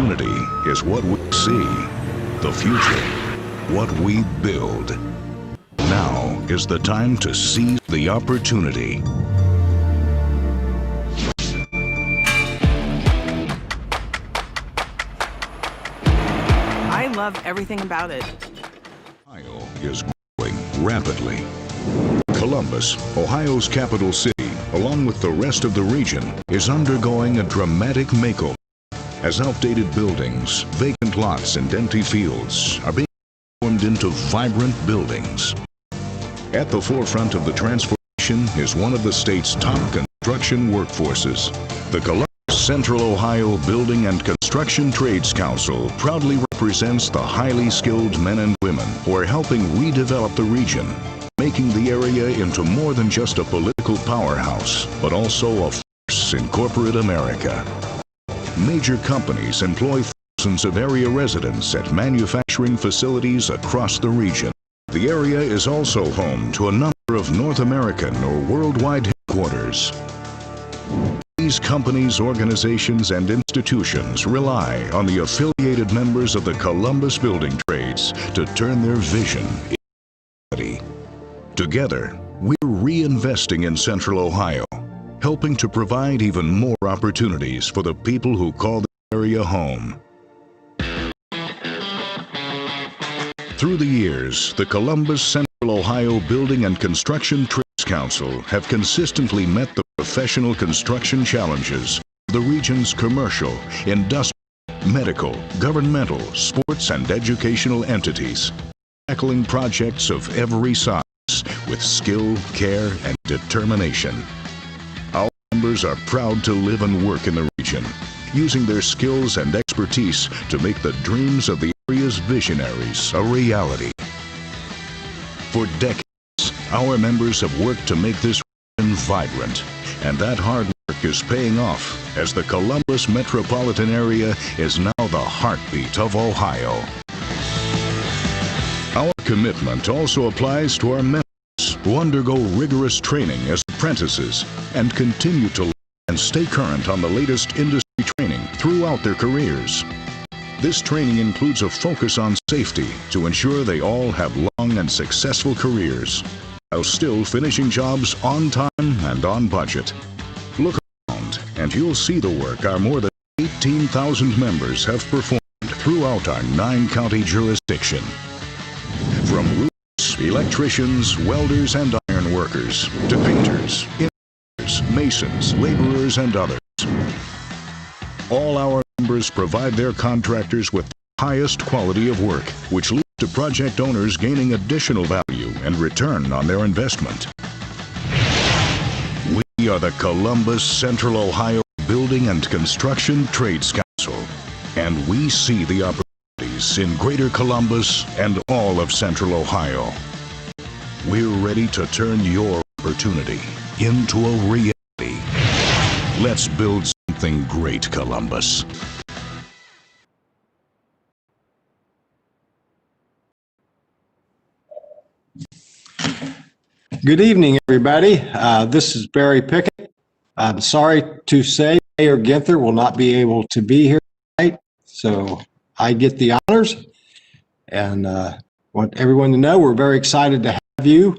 opportunity is what we see. The future, what we build. Now is the time to seize the opportunity. I love everything about it. Ohio is growing rapidly. Columbus, Ohio's capital city, along with the rest of the region, is undergoing a dramatic makeover as outdated buildings, vacant lots, and empty fields are being transformed into vibrant buildings. At the forefront of the transformation is one of the state's top construction workforces. The Columbus Central Ohio Building and Construction Trades Council proudly represents the highly skilled men and women who are helping redevelop the region, making the area into more than just a political powerhouse, but also a force in corporate America. Major companies employ thousands of area residents at manufacturing facilities across the region. The area is also home to a number of North American or worldwide headquarters. These companies, organizations, and institutions rely on the affiliated members of the Columbus building trades to turn their vision into reality. Together, we're reinvesting in Central Ohio, helping to provide even more opportunities for the people who call the area home. Through the years, the Columbus Central Ohio Building and Construction Trades Council have consistently met the professional construction challenges of the region's commercial, industrial, medical, governmental, sports, and educational entities, tackling projects of every size with skill, care, and determination. Our members are proud to live and work in the region, using their skills and expertise to make the dreams of the area's visionaries a reality. For decades, our members have worked to make this region vibrant, and that hard work is paying off as the Columbus metropolitan area is now the heartbeat of Ohio. Our commitment also applies to our members who undergo rigorous training as apprentices and continue to learn and stay current on the latest industry training throughout their careers. This training includes a focus on safety to ensure they all have long and successful careers, while still finishing jobs on time and on budget. Look around and you'll see the work our more than 18,000 members have performed throughout our 9-county jurisdiction. From roofers, electricians, welders, and ironworkers to painters, engineers, masons, laborers, and others. All our members provide their contractors with the highest quality of work, which leads to project owners gaining additional value and return on their investment. We are the Columbus Central Ohio Building and Construction Trades Council, and we see the opportunities in Greater Columbus and all of Central Ohio. We're ready to turn your opportunity into a reality. Let's build something great, Columbus. Good evening, everybody. This is Barry Pickett. I'm sorry to say Mayor Ginther will not be able to be here tonight, so I get the honors. And want everyone to know we're very excited to have you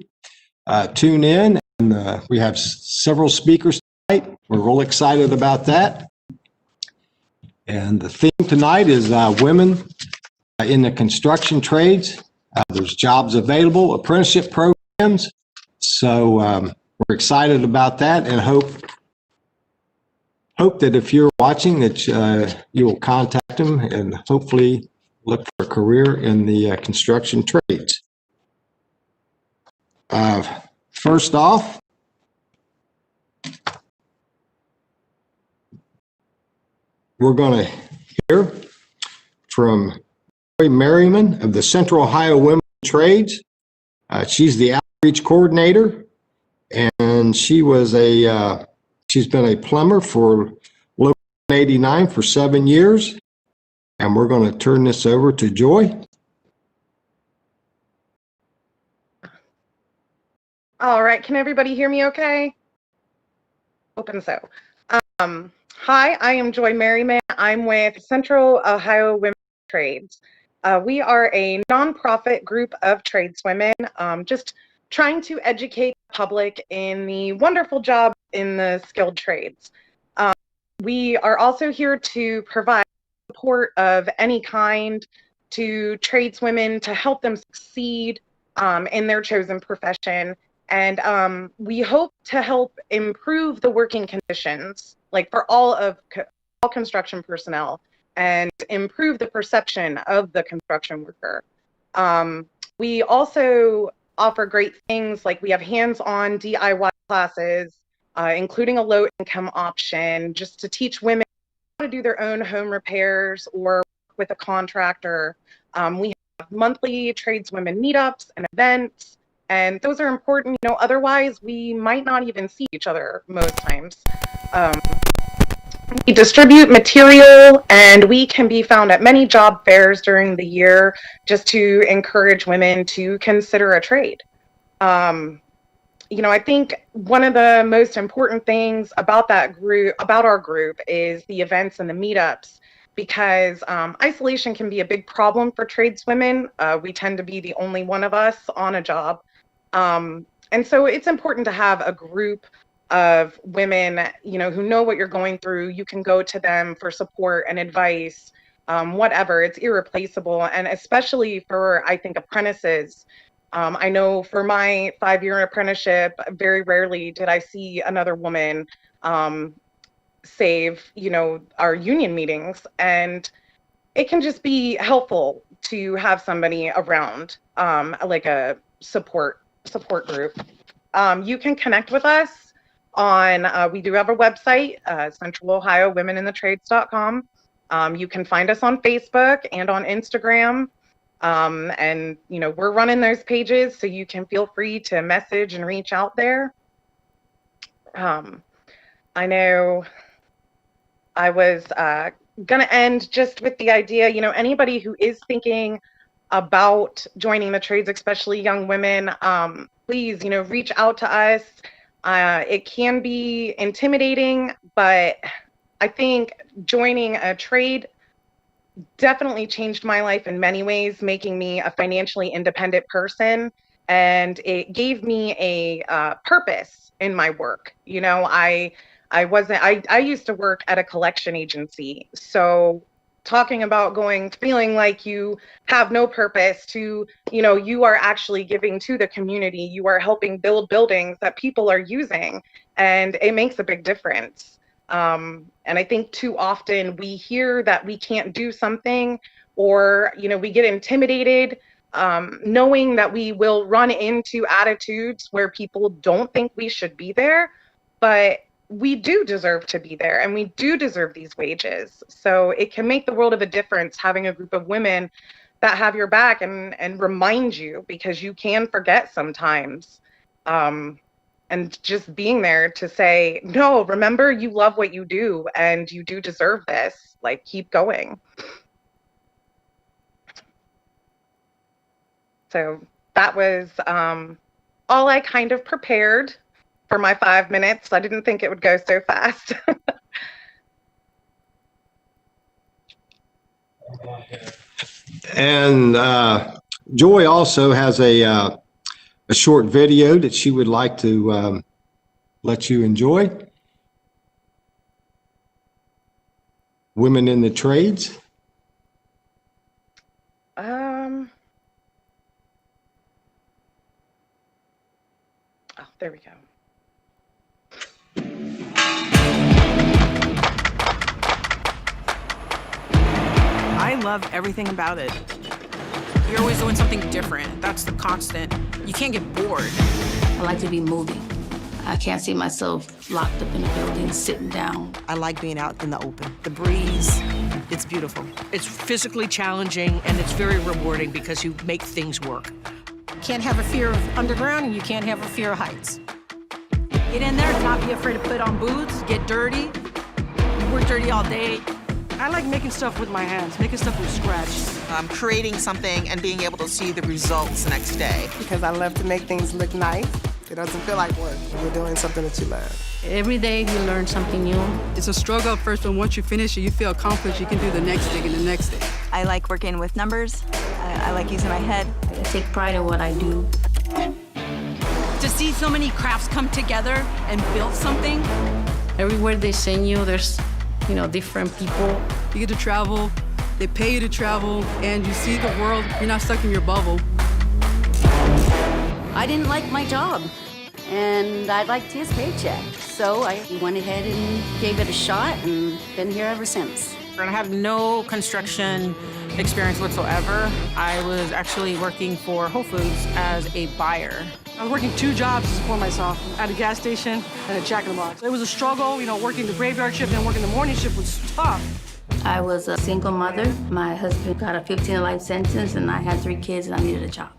tune in. And we have several speakers tonight. We're real excited about that. And the theme tonight is women in the construction trades. There's jobs available, apprenticeship programs. So we're excited about that, and hope that if you're watching that you will contact them and hopefully look for a career in the construction trades. First off, we're going to hear from Joy Merriman of the Central Ohio Women in Trades. She's the outreach coordinator, and she's been a plumber for Local 89 for 7 years. And we're going to turn this over to Joy. All right, can everybody hear me okay? Hoping so. Hi, I am Joy Merriman. I'm with Central Ohio Women Trades. We are a nonprofit group of tradeswomen, just trying to educate the public in the wonderful job in the skilled trades. We are also here to provide support of any kind to tradeswomen to help them succeed in their chosen profession. And we hope to help improve the working conditions, like for all construction personnel, and improve the perception of the construction worker. We also offer great things, like we have hands-on DIY classes, including a low-income option, just to teach women how to do their own home repairs or work with a contractor. We have monthly tradeswomen meetups and events, and those are important. Otherwise we might not even see each other most times. We distribute material, and we can be found at many job fairs during the year just to encourage women to consider a trade. I think one of the most important things about our group, is the events and the meetups, because isolation can be a big problem for tradeswomen. We tend to be the only one of us on a job. And so it's important to have a group of women, who know what you're going through. You can go to them for support and advice, whatever. It's irreplaceable. And especially for, I think, apprentices. I know for my 5-year apprenticeship, very rarely did I see another woman save, our union meetings. And it can just be helpful to have somebody around, like a support group. You can connect with us on, we do have a website, centralohiowomeninthetrades.com. You can find us on Facebook and on Instagram. And we're running those pages, so you can feel free to message and reach out there. I know I was gonna end just with the idea, anybody who is thinking about joining the trades, especially young women, please, reach out to us. It can be intimidating, but I think joining a trade definitely changed my life in many ways, making me a financially independent person. And it gave me a purpose in my work. I used to work at a collection agency. So talking about feeling like you have no purpose, to, you are actually giving to the community, you are helping build buildings that people are using, and it makes a big difference. And I think too often we hear that we can't do something, or, we get intimidated, knowing that we will run into attitudes where people don't think we should be there, but we do deserve to be there, and we do deserve these wages. So it can make the world of a difference having a group of women that have your back and remind you, because you can forget sometimes. And just being there to say, no, remember, you love what you do and you do deserve this. Like, keep going. So that was all I kind of prepared for my 5 minutes. I didn't think it would go so fast. And Joy also has a short video that she would like to let you enjoy. Women in the Trades. Oh, there we go. I love everything about it. You're always doing something different. That's the constant. You can't get bored. I like to be moving. I can't see myself locked up in a building, sitting down. I like being out in the open. The breeze, it's beautiful. It's physically challenging, and it's very rewarding because you make things work. You can't have a fear of underground, and you can't have a fear of heights. Get in there, not be afraid to put on boots, get dirty. You work dirty all day. I like making stuff with my hands, making stuff from scratch. Creating something and being able to see the results the next day. Because I love to make things look nice. It doesn't feel like work when you're doing something that you love. Every day you learn something new. It's a struggle at first, but once you finish it, you feel accomplished. You can do the next thing and the next thing. I like working with numbers. I like using my head. I take pride in what I do. To see so many crafts come together and build something. Everywhere they send you, there's, different people. You get to travel, they pay you to travel, and you see the world. You're not stuck in your bubble. I didn't like my job, and I liked his paycheck. So I went ahead and gave it a shot, and been here ever since. I had no construction experience whatsoever. I was actually working for Whole Foods as a buyer. I was working 2 jobs to support myself, at a gas station and a Jack in the Box. It was a struggle, working the graveyard shift and working the morning shift was tough. I was a single mother. My husband got a 15-life sentence, and I had 3 kids, and I needed a job.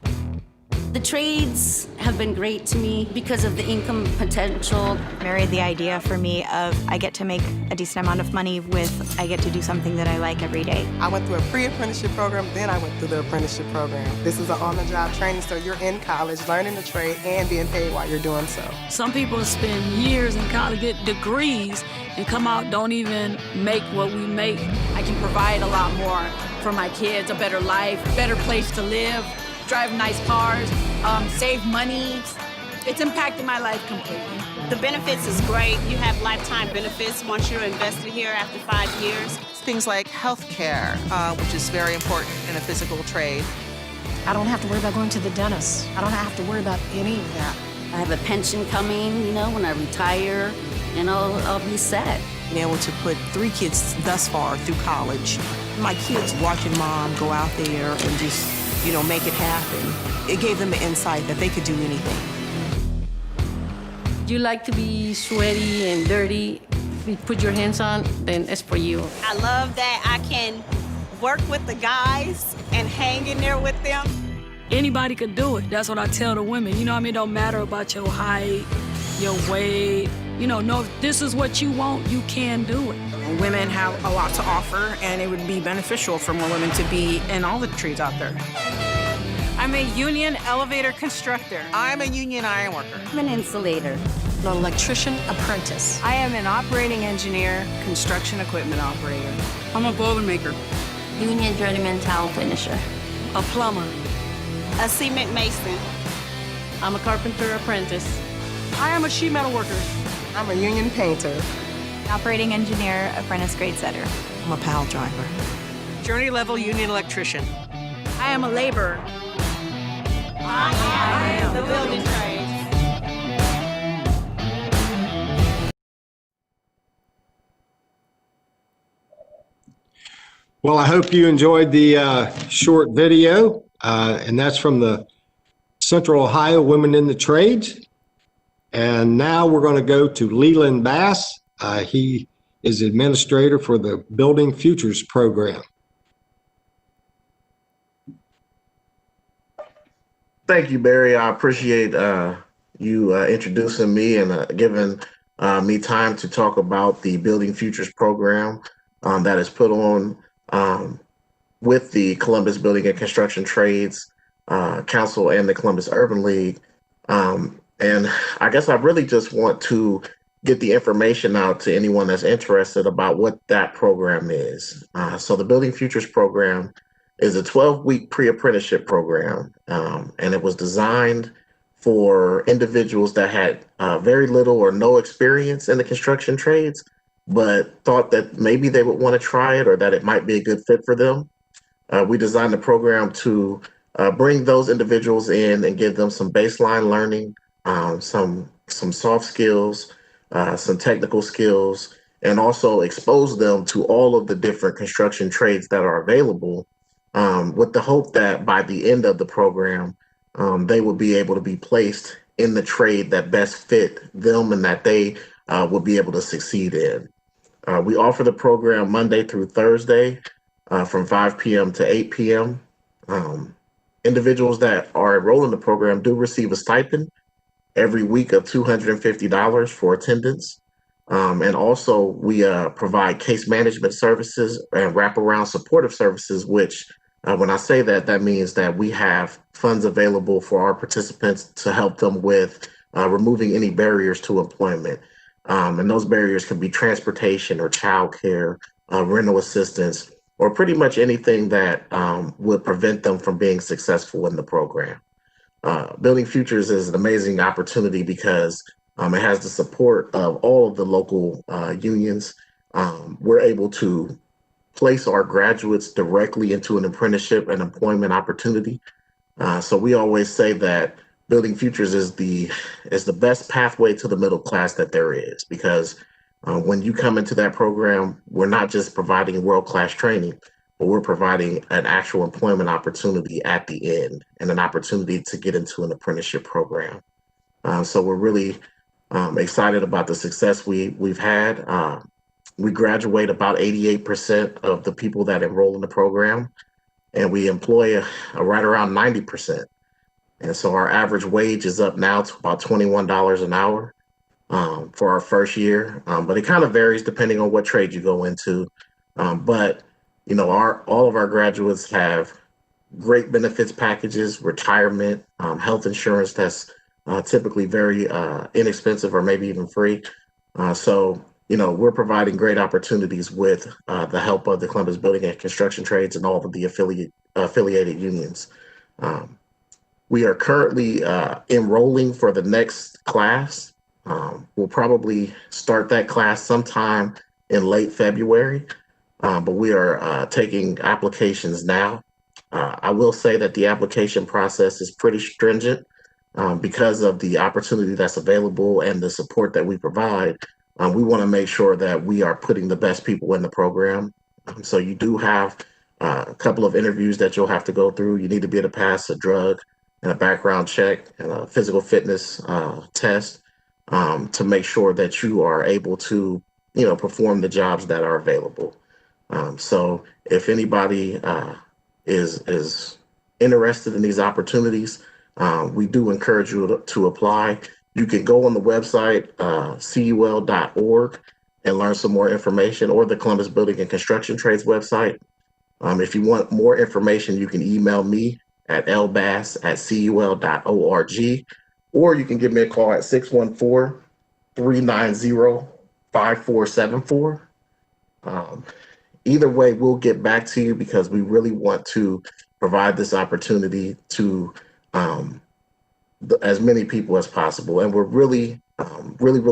The trades have been great to me because of the income potential. Married the idea for me of I get to make a decent amount of money with I get to do something that I like every day. I went through a pre-apprenticeship program, then I went through the apprenticeship program. This is an on-the-job training, so you're in college, learning the trade, and being paid while you're doing so. Some people spend years in college, get degrees, and come out don't even make what we make. I can provide a lot more for my kids, a better life, a better place to live, drive nice cars, save money. It's impacted my life completely. The benefits is great. You have lifetime benefits once you're invested here after 5 years. Things like health care, which is very important in a physical trade. I don't have to worry about going to the dentist. I don't have to worry about any of that. I have a pension coming, when I retire, and I'll be set. Being able to put 3 kids thus far through college. My kids watching mom go out there and just, make it happen. It gave them the insight that they could do anything. You like to be sweaty and dirty. If you put your hands on, then it's for you. I love that I can work with the guys and hang in there with them. Anybody could do it. That's what I tell the women. It don't matter about your height, your weight. No, if this is what you want, you can do it. Women have a lot to offer, and it would be beneficial for more women to be in all the trades out there. I'm a union elevator constructor. I'm a union ironworker. I'm an insulator. An electrician apprentice. I am an operating engineer, construction equipment operator. I'm a boiler maker. Union journeyman towel finisher. A plumber. A cement mason. I'm a carpenter apprentice. I am a sheet metal worker. I'm a union painter. Operating engineer, apprentice grade setter. I'm a pile driver. Journey level union electrician. I am a laborer. I am the building trades. Well, I hope you enjoyed the short video, and that's from the Central Ohio Women in the Trades. And now we're going to go to Leland Bass. He is administrator for the Building Futures program. Thank you, Barry. I appreciate you introducing me and giving me time to talk about the Building Futures program that is put on with the Columbus Building and Construction Trades Council and the Columbus Urban League. And I guess I really just want to get the information out to anyone that's interested about what that program is. So the Building Futures program is a 12-week pre-apprenticeship program, and it was designed for individuals that had very little or no experience in the construction trades, but thought that maybe they would want to try it or that it might be a good fit for them. We designed the program to bring those individuals in and give them some baseline learning, some soft skills, some technical skills, and also expose them to all of the different construction trades that are available, with the hope that by the end of the program, they will be able to be placed in the trade that best fit them and that they will be able to succeed in. We offer the program Monday through Thursday from 5 p.m. to 8 p.m. Individuals that are enrolled in the program do receive a stipend every week of $250 for attendance. And also we provide case management services and wraparound supportive services, which when I say that, that means that we have funds available for our participants to help them with removing any barriers to employment. And those barriers can be transportation or childcare, rental assistance, or pretty much anything that would prevent them from being successful in the program. Building Futures is an amazing opportunity because it has the support of all of the local unions. We're able to place our graduates directly into an apprenticeship and employment opportunity. So we always say that Building Futures is the best pathway to the middle class that there is, because when you come into that program, we're not just providing world-class training, but we're providing an actual employment opportunity at the end and an opportunity to get into an apprenticeship program. So we're really excited about the success we've had. We graduate about 88% of the people that enroll in the program, and we employ right around 90%. And so our average wage is up now to about $21 an hour for our first year, but it kind of varies depending on what trade you go into. But you know, all of our graduates have great benefits packages, retirement, health insurance that's typically very inexpensive or maybe even free. So, you know, we're providing great opportunities with the help of the Columbus Building and Construction Trades and all of the affiliated unions. We are currently enrolling for the next class. We'll probably start that class sometime in late February, but we are taking applications now. I will say that the application process is pretty stringent because of the opportunity that's available and the support that we provide. We want to make sure that we are putting the best people in the program. So you do have a couple of interviews that you'll have to go through. You need to be able to pass a drug and a background check and a physical fitness test to make sure that you are able to, you know, perform the jobs that are available. So if anybody is interested in these opportunities, we do encourage you to apply. You can go on the website, cul.org, and learn some more information, or the Columbus Building and Construction Trades website. If you want more information, you can email me at lbass@cul.org, or you can give me a call at 614-390-5474. Either way, we'll get back to you because we really want to provide this opportunity to as many people as possible. And we're really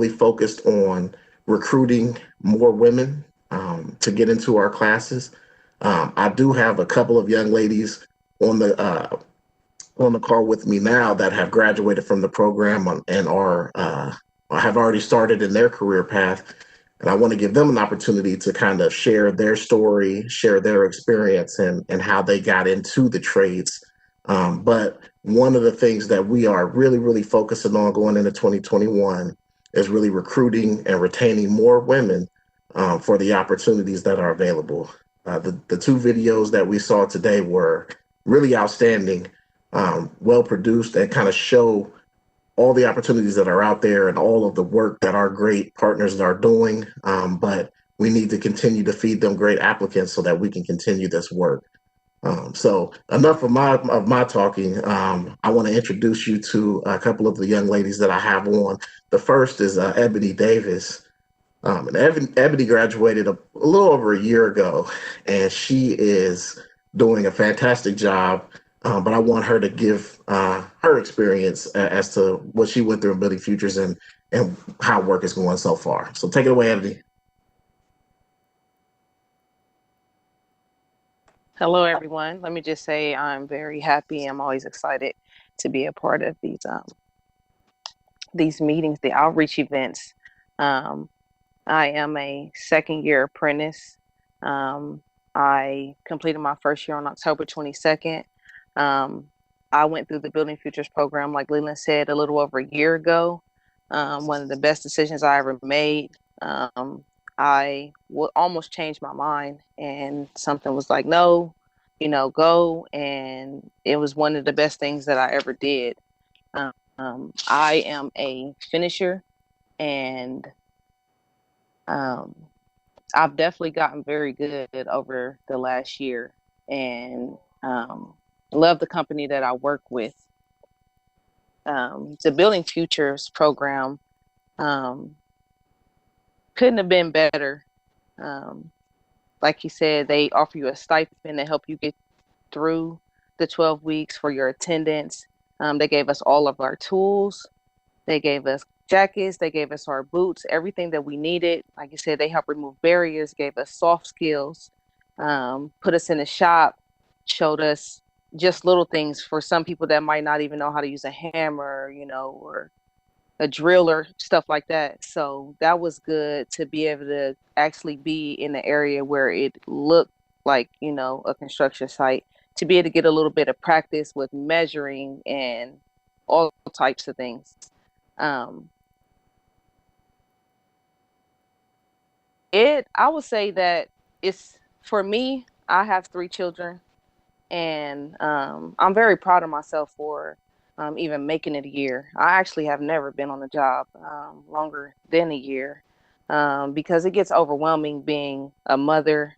focused on recruiting more women to get into our classes. I do have a couple of young ladies on the call with me now that have graduated from the program and are have already started in their career path. And I want to give them an opportunity to kind of share their story, share their experience and how they got into the trades. But one of the things that we are really focusing on going into 2021 is really recruiting and retaining more women for the opportunities that are available. The two videos that we saw today were really outstanding, well produced, and kind of show all the opportunities that are out there and all of the work that our great partners are doing. But we need to continue to feed them great applicants so that we can continue this work. So enough of my talking. I want to introduce you to a couple of the young ladies that I have on. The first is Ebony Davis. And Ebony graduated a little over a year ago, and she is doing a fantastic job. But I want her to give her experience as to what she went through in Building Futures and how work is going so far. So take it away, Ebony. Hello, everyone. Let me just say I'm very happy. I'm always excited to be a part of these meetings, the outreach events. I am a second-year apprentice. I completed my first year on October 22nd. I went through the Building Futures program, like Leland said, a little over a year ago. One of the best decisions I ever made. I almost changed my mind, and something was like, no, you know, go. And it was one of the best things that I ever did. I am a finisher, and I've definitely gotten very good over the last year, and love the company that I work with. The Building Futures program couldn't have been better. Like you said, they offer you a stipend to help you get through the 12 weeks for your attendance. They gave us all of our tools. They gave us jackets. They gave us our boots, everything that we needed. Like you said, they helped remove barriers, gave us soft skills, put us in the shop, showed us just little things for some people that might not even know how to use a hammer, or a driller, stuff like that. So that was good to be able to actually be in the area where it looked like, a construction site, to be able to get a little bit of practice with measuring and all types of things. I would say that it's, for me, I have 3 children, and I'm very proud of myself for even making it a year. I actually have never been on a job longer than a year because it gets overwhelming being a mother,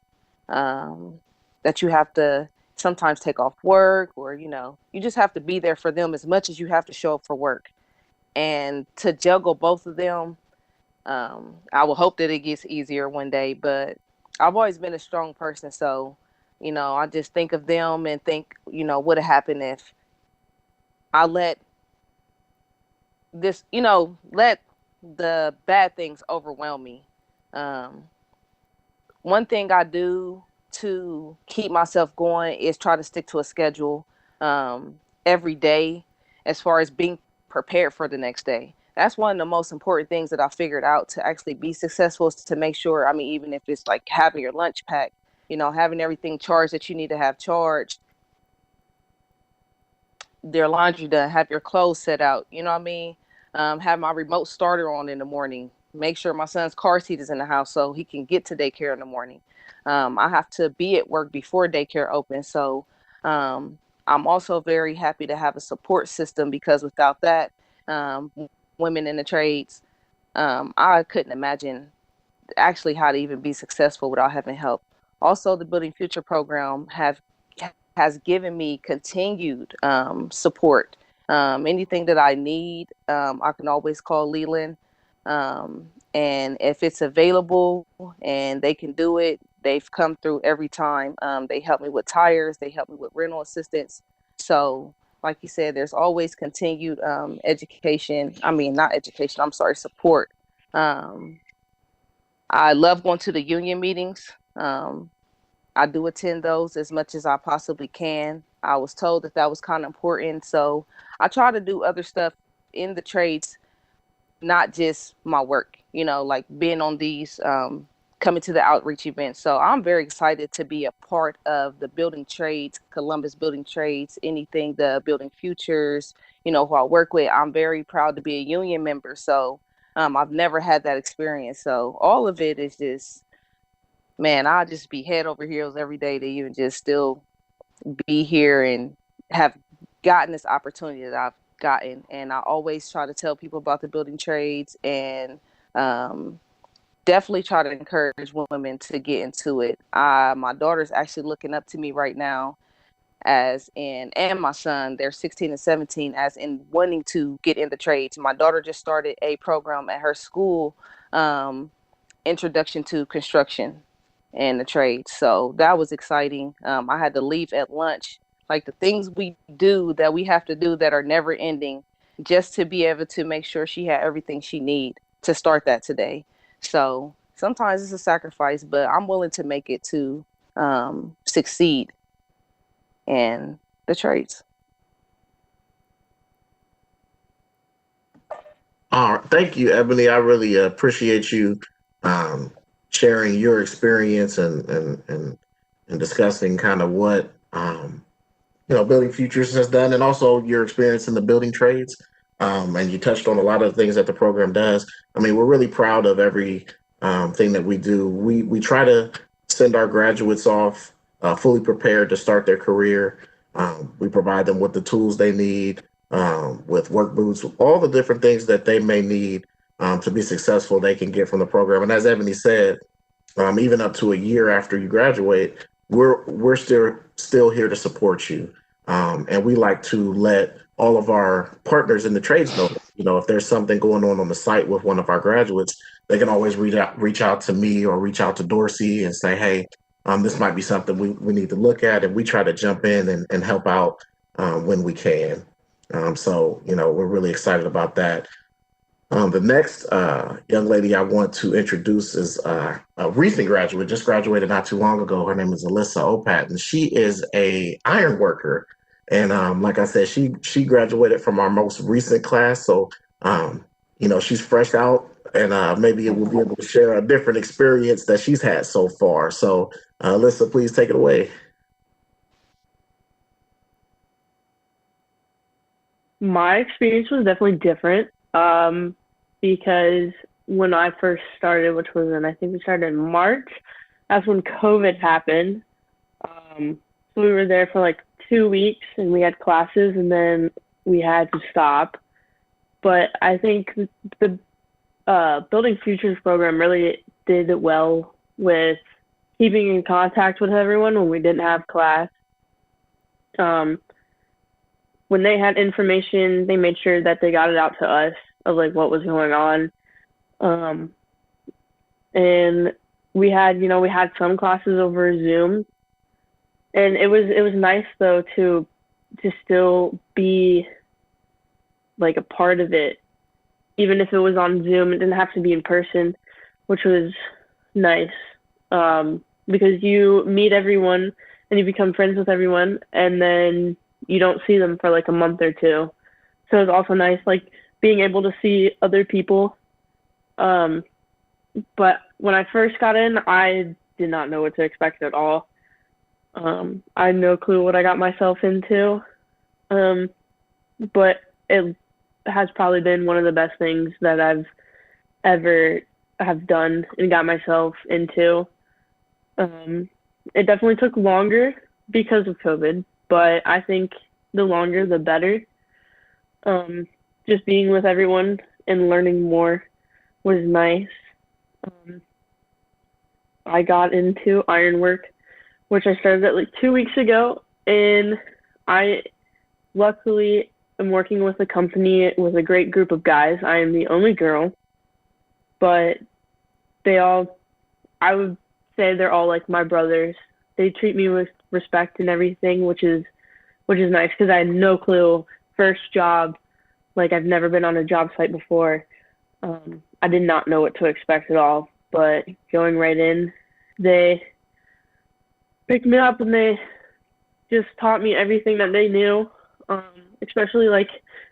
that you have to sometimes take off work, or, you just have to be there for them as much as you have to show up for work. And to juggle both of them, I will hope that it gets easier one day, but I've always been a strong person. So, I just think of them and think, what would have happened if I let this, let the bad things overwhelm me. One thing I do to keep myself going is try to stick to a schedule every day, as far as being prepared for the next day. That's one of the most important things that I figured out to actually be successful, is to make sure, even if it's like having your lunch packed, having everything charged that you need to have charged, their laundry done, have your clothes set out, have my remote starter on in the morning, make sure my son's car seat is in the house so he can get to daycare in the morning. I have to be at work before daycare opens. So I'm also very happy to have a support system, because without that, women in the trades, I couldn't imagine actually how to even be successful without having help. Also, the Building Future program has given me continued support. Anything that I need, I can always call Leland. And if it's available and they can do it, they've come through every time. They help me with tires. They help me with rental assistance. So, like you said, there's always continued support. I love going to the union meetings. I do attend those as much as I possibly can. I was told that was kind of important. So I try to do other stuff in the trades, not just my work, like being on these, coming to the outreach events. So I'm very excited to be a part of the building trades, Columbus Building Trades, anything, the Building Futures, who I work with. I'm very proud to be a union member. So I've never had that experience. So all of it is just, man, I'll just be head over heels every day to even just still be here and have gotten this opportunity that I've gotten. And I always try to tell people about the building trades, and definitely try to encourage women to get into it. My daughter's actually looking up to me right now, and my son, they're 16 and 17, as in wanting to get in the trades. My daughter just started a program at her school, Introduction to Construction and the Trades. So that was exciting. I had to leave at lunch, like the things we do that we have to do that are never ending, just to be able to make sure she had everything she need to start that today. So sometimes it's a sacrifice, but I'm willing to make it to succeed in the trades. All right. Thank you, Ebony. I really appreciate you sharing your experience and discussing kind of what Building Futures has done, and also your experience in the building trades. And you touched on a lot of things that the program does. We're really proud of every thing that we do. We try to send our graduates off fully prepared to start their career. We provide them with the tools they need, with work boots, all the different things that they may need to be successful, they can get from the program. And as Ebony said, even up to a year after you graduate, we're still here to support you. And we like to let all of our partners in the trades know. If there's something going on the site with one of our graduates, they can always reach out to me or reach out to Dorsey and say, hey, this might be something we need to look at, and we try to jump in and help out when we can. So we're really excited about that. The next young lady I want to introduce is a recent graduate, just graduated not too long ago. Her name is Alyssa Opat, and she is a ironworker. And like I said, she graduated from our most recent class. So, she's fresh out, and maybe it will be able to share a different experience that she's had so far. So, Alyssa, please take it away. My experience was definitely different because when I first started, which was I think we started in March, that's when COVID happened. So we were there for like 2 weeks and we had classes and then we had to stop. But I think the Building Futures program really did well with keeping in contact with everyone when we didn't have class. When they had information, they made sure that they got it out to us of like what was going on. And we had some classes over Zoom, and it was nice though to still be like a part of it, even if it was on Zoom. It didn't have to be in person, which was nice, because you meet everyone and you become friends with everyone, and then you don't see them for like a month or two. So it's also nice, like being able to see other people. But when I first got in, I did not know what to expect at all. I had no clue what I got myself into. But it has probably been one of the best things that I've ever have done and got myself into. It definitely took longer because of COVID, but I think the longer the better. Just being with everyone and learning more was nice. I got into ironwork, which I started at like 2 weeks ago, and I luckily am working with a company with a great group of guys. I am the only girl, but I would say they're all like my brothers. They treat me with respect and everything, which is nice because I had no clue. First job, like I've never been on a job site before. I did not know what to expect at all, but going right in, they picked me up and they just taught me everything that they knew, especially like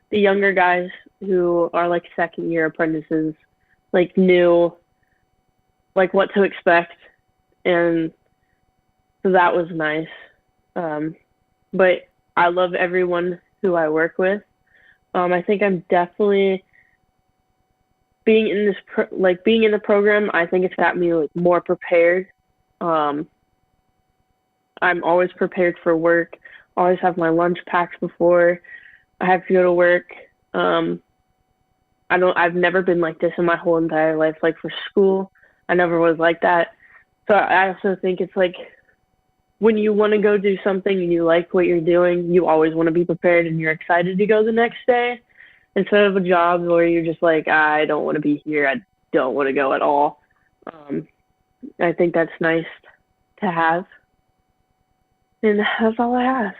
the younger guys who are like second year apprentices, like knew like what to expect, and so that was nice. But I love everyone who I work with. I think I'm definitely being in the program. I think it's got me like more prepared. I'm always prepared for work. Always have my lunch packed before I have to go to work. I've never been like this in my whole entire life. Like for school, I never was like that. So I also think it's like when you want to go do something and you like what you're doing, you always want to be prepared and you're excited to go the next day, instead of a job where you're just like, I don't want to be here. I don't want to go at all. I think that's nice to have. And that's all I have.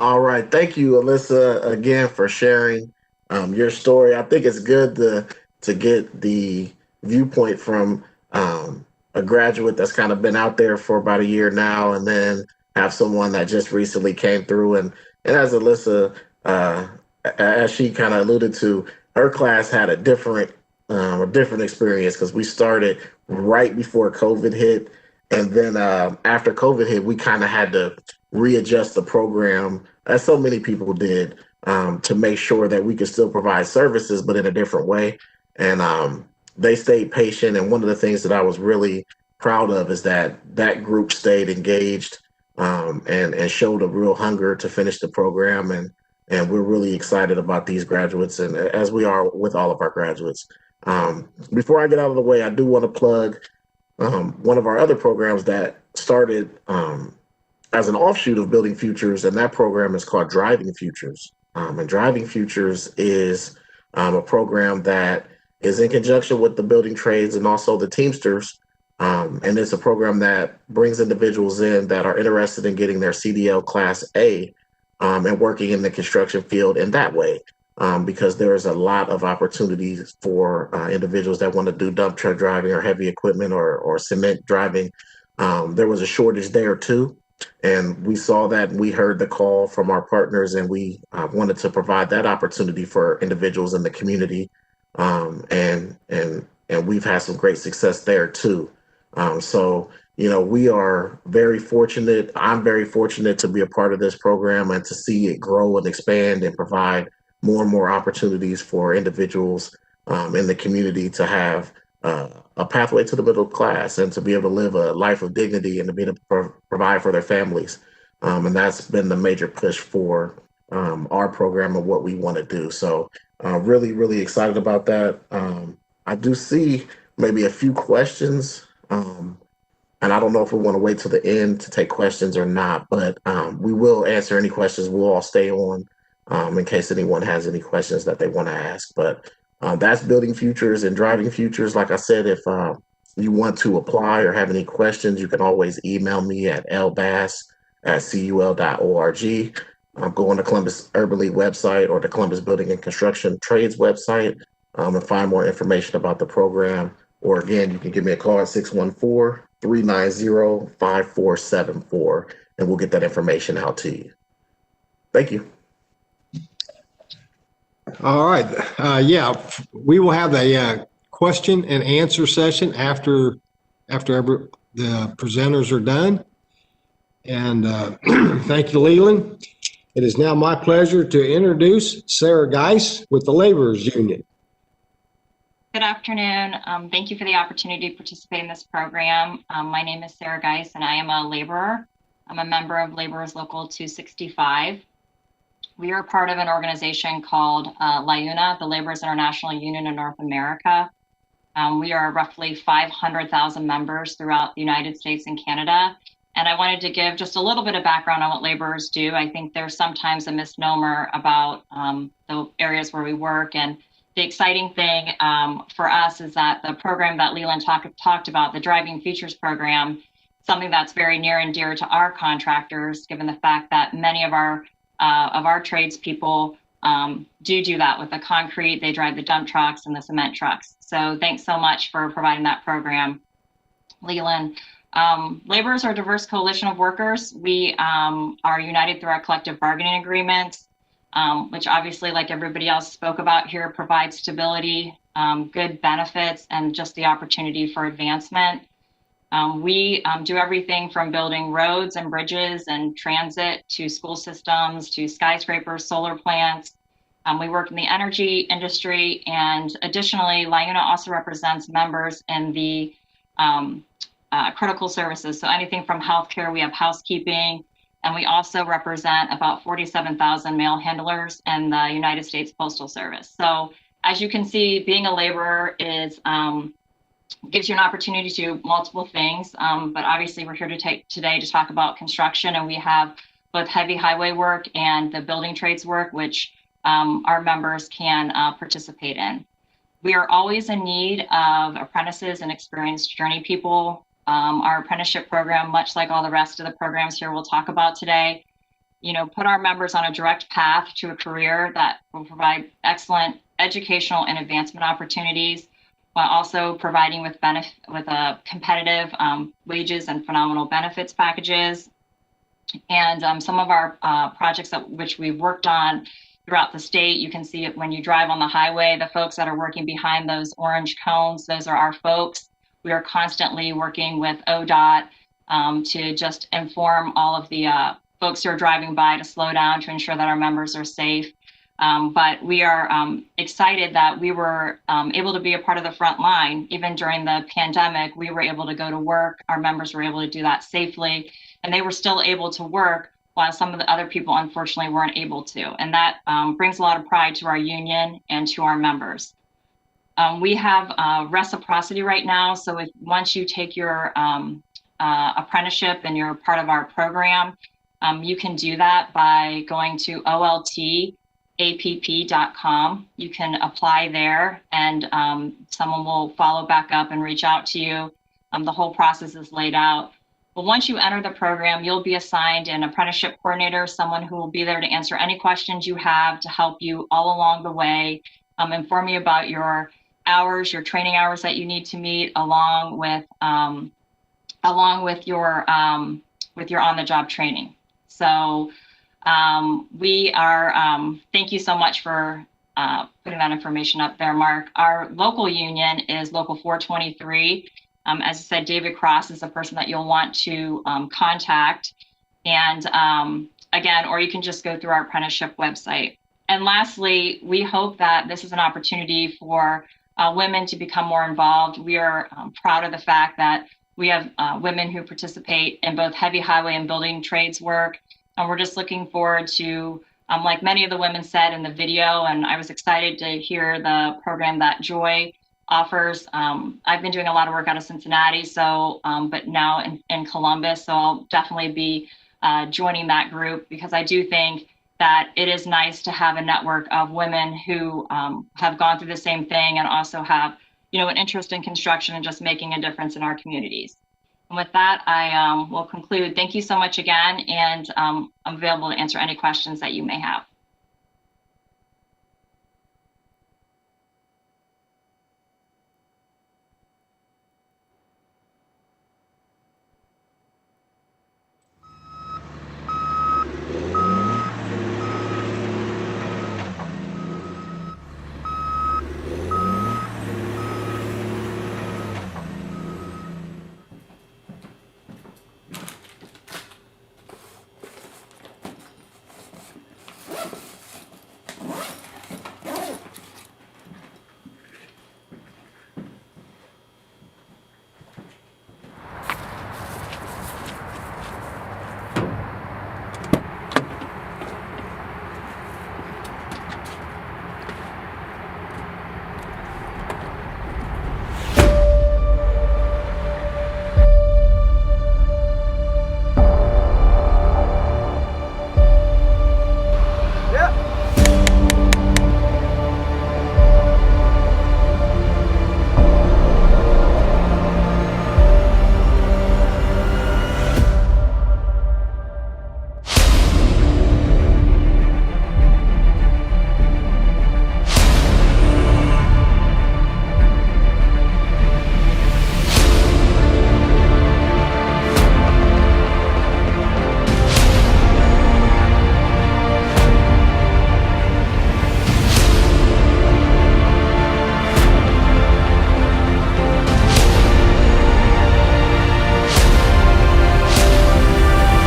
All right. Thank you, Alyssa, again for sharing your story. I think it's good to get the viewpoint from a graduate that's kind of been out there for about a year now, and then have someone that just recently came through. And as Alyssa, as she kind of alluded to, her class had a different experience because we started right before COVID hit. And then after COVID hit, we kind of had to readjust the program, as so many people did, to make sure that we could still provide services, but in a different way. And they stayed patient. And one of the things that I was really proud of is that group stayed engaged and showed a real hunger to finish the program. And we're really excited about these graduates, and as we are with all of our graduates. Before I get out of the way, I do want to plug one of our other programs that started as an offshoot of Building Futures, and that program is called Driving Futures. And Driving Futures is a program that is in conjunction with the building trades and also the Teamsters. And it's a program that brings individuals in that are interested in getting their CDL Class A and working in the construction field in that way. Because there is a lot of opportunities for individuals that want to do dump truck driving or heavy equipment or cement driving. There was a shortage there too. And we saw that, and we heard the call from our partners, and we wanted to provide that opportunity for individuals in the community. And we've had some great success there too. So, you know, we are very fortunate. I'm very fortunate to be a part of this program and to see it grow and expand and provide more and more opportunities for individuals in the community to have a pathway to the middle class and to be able to live a life of dignity and to be able to provide for their families. And that's been the major push for our program and what we want to do. So really, really excited about that. I do see maybe a few questions. And I don't know if we want to wait till the end to take questions or not, but we will answer any questions. We'll all stay on in case anyone has any questions that they want to ask. But that's Building Futures and Driving Futures. Like I said, if you want to apply or have any questions, you can always email me at lbass@cul.org. Go on the Columbus Urban League website or the Columbus Building and Construction Trades website and find more information about the program. Or again, you can give me a call at 614-390-5474, and we'll get that information out to you. Thank you. All right. Yeah, we will have a question and answer session after the presenters are done. And thank you, Leland. It is now my pleasure to introduce Sarah Geiss with the Laborers Union. Good afternoon. Thank you for the opportunity to participate in this program. My name is Sarah Geiss, and I am a laborer. I'm a member of Laborers Local 265. We are part of an organization called LIUNA, the Laborers International Union of North America. We are roughly 500,000 members throughout the United States and Canada. And I wanted to give just a little bit of background on what laborers do. I think there's sometimes a misnomer about the areas where we work. And the exciting thing for us is that the program that Leland talked about, the Driving Futures program, something that's very near and dear to our contractors, given the fact that many of our tradespeople do that with the concrete. They drive the dump trucks and the cement trucks. So thanks so much for providing that program, Leland. Laborers are a diverse coalition of workers. We are united through our collective bargaining agreements, which obviously, like everybody else spoke about here, provides stability, good benefits, and just the opportunity for advancement. We do everything from building roads and bridges and transit to school systems to skyscrapers, solar plants. We work in the energy industry, and additionally, LIUNA also represents members in the critical services. So anything from healthcare, we have housekeeping, and we also represent about 47,000 mail handlers in the United States Postal Service. So as you can see, being a laborer is gives you an opportunity to do multiple things, but obviously we're here today to talk about construction, and we have both heavy highway work and the building trades work, which our members can participate in. We are always in need of apprentices and experienced journey people. Our apprenticeship program, much like all the rest of the programs here we'll talk about today, put our members on a direct path to a career that will provide excellent educational and advancement opportunities, while also providing with competitive wages and phenomenal benefits packages. And some of our projects which we've worked on throughout the state, you can see it when you drive on the highway, the folks that are working behind those orange cones, those are our folks. We are constantly working with ODOT to just inform all of the folks who are driving by to slow down to ensure that our members are safe. But we are excited that we were able to be a part of the front line. Even during the pandemic, we were able to go to work. Our members were able to do that safely, and they were still able to work while some of the other people unfortunately weren't able to. And that brings a lot of pride to our union and to our members. We have reciprocity right now. So once you take your apprenticeship and you're part of our program, you can do that by going to oltapp.com. You can apply there, and someone will follow back up and reach out to you. The whole process is laid out. But once you enter the program, you'll be assigned an apprenticeship coordinator, someone who will be there to answer any questions you have, to help you all along the way, inform you about your hours, your training hours that you need to meet, along with your on-the-job training. So we are, thank you so much for putting that information up there, Mark. Our local union is Local 423. As I said, David Cross is the person that you'll want to contact. And again, or you can just go through our apprenticeship website. And lastly, we hope that this is an opportunity for women to become more involved. We are proud of the fact that we have women who participate in both heavy highway and building trades work. And we're just looking forward to, like many of the women said in the video, and I was excited to hear the program that Joy offers. I've been doing a lot of work out of Cincinnati, so but now in Columbus, so I'll definitely be joining that group, because I do think that it is nice to have a network of women who have gone through the same thing and also have, you know, an interest in construction and just making a difference in our communities. And with that, I will conclude. Thank you so much again, and I'm available to answer any questions that you may have.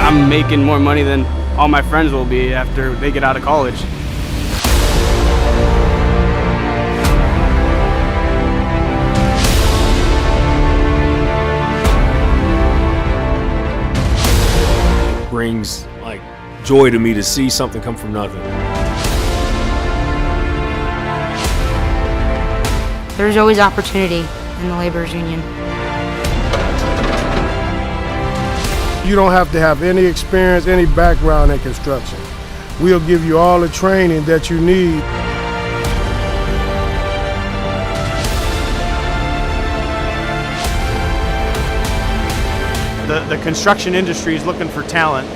I'm making more money than all my friends will be after they get out of college. It brings like joy to me to see something come from nothing. There's always opportunity in the laborers union. You don't have to have any experience, any background in construction. We'll give you all the training that you need. The construction industry is looking for talent.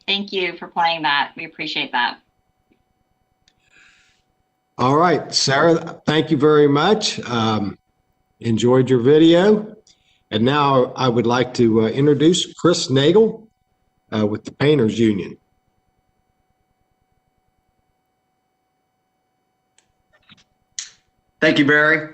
Thank you for playing that. We appreciate that. All right, Sarah, thank you very much. Enjoyed your video. And now I would like to introduce Chris Nagel with the Painters Union. Thank you, Barry.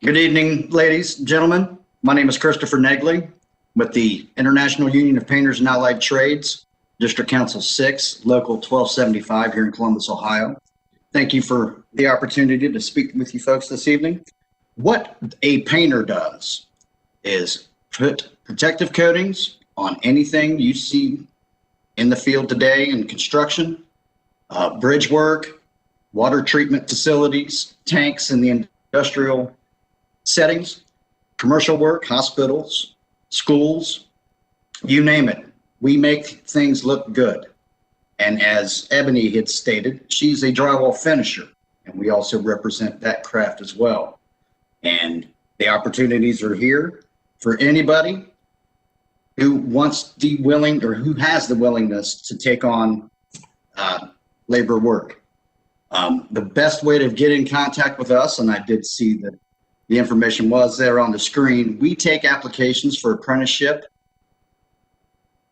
Good evening, ladies and gentlemen. My name is Christopher Negley with the International Union of Painters and Allied Trades, District Council 6, Local 1275 here in Columbus, Ohio. Thank you for the opportunity to speak with you folks this evening. What a painter does is put protective coatings on anything you see in the field today in construction, bridge work, water treatment facilities, tanks in the industrial settings, commercial work, hospitals, schools, you name it. We make things look good. And as Ebony had stated, she's a drywall finisher, and we also represent that craft as well. And the opportunities are here for anybody who wants the willing or who has the willingness to take on labor work. The best way to get in contact with us, and I did see that the information was there on the screen, we take applications for apprenticeship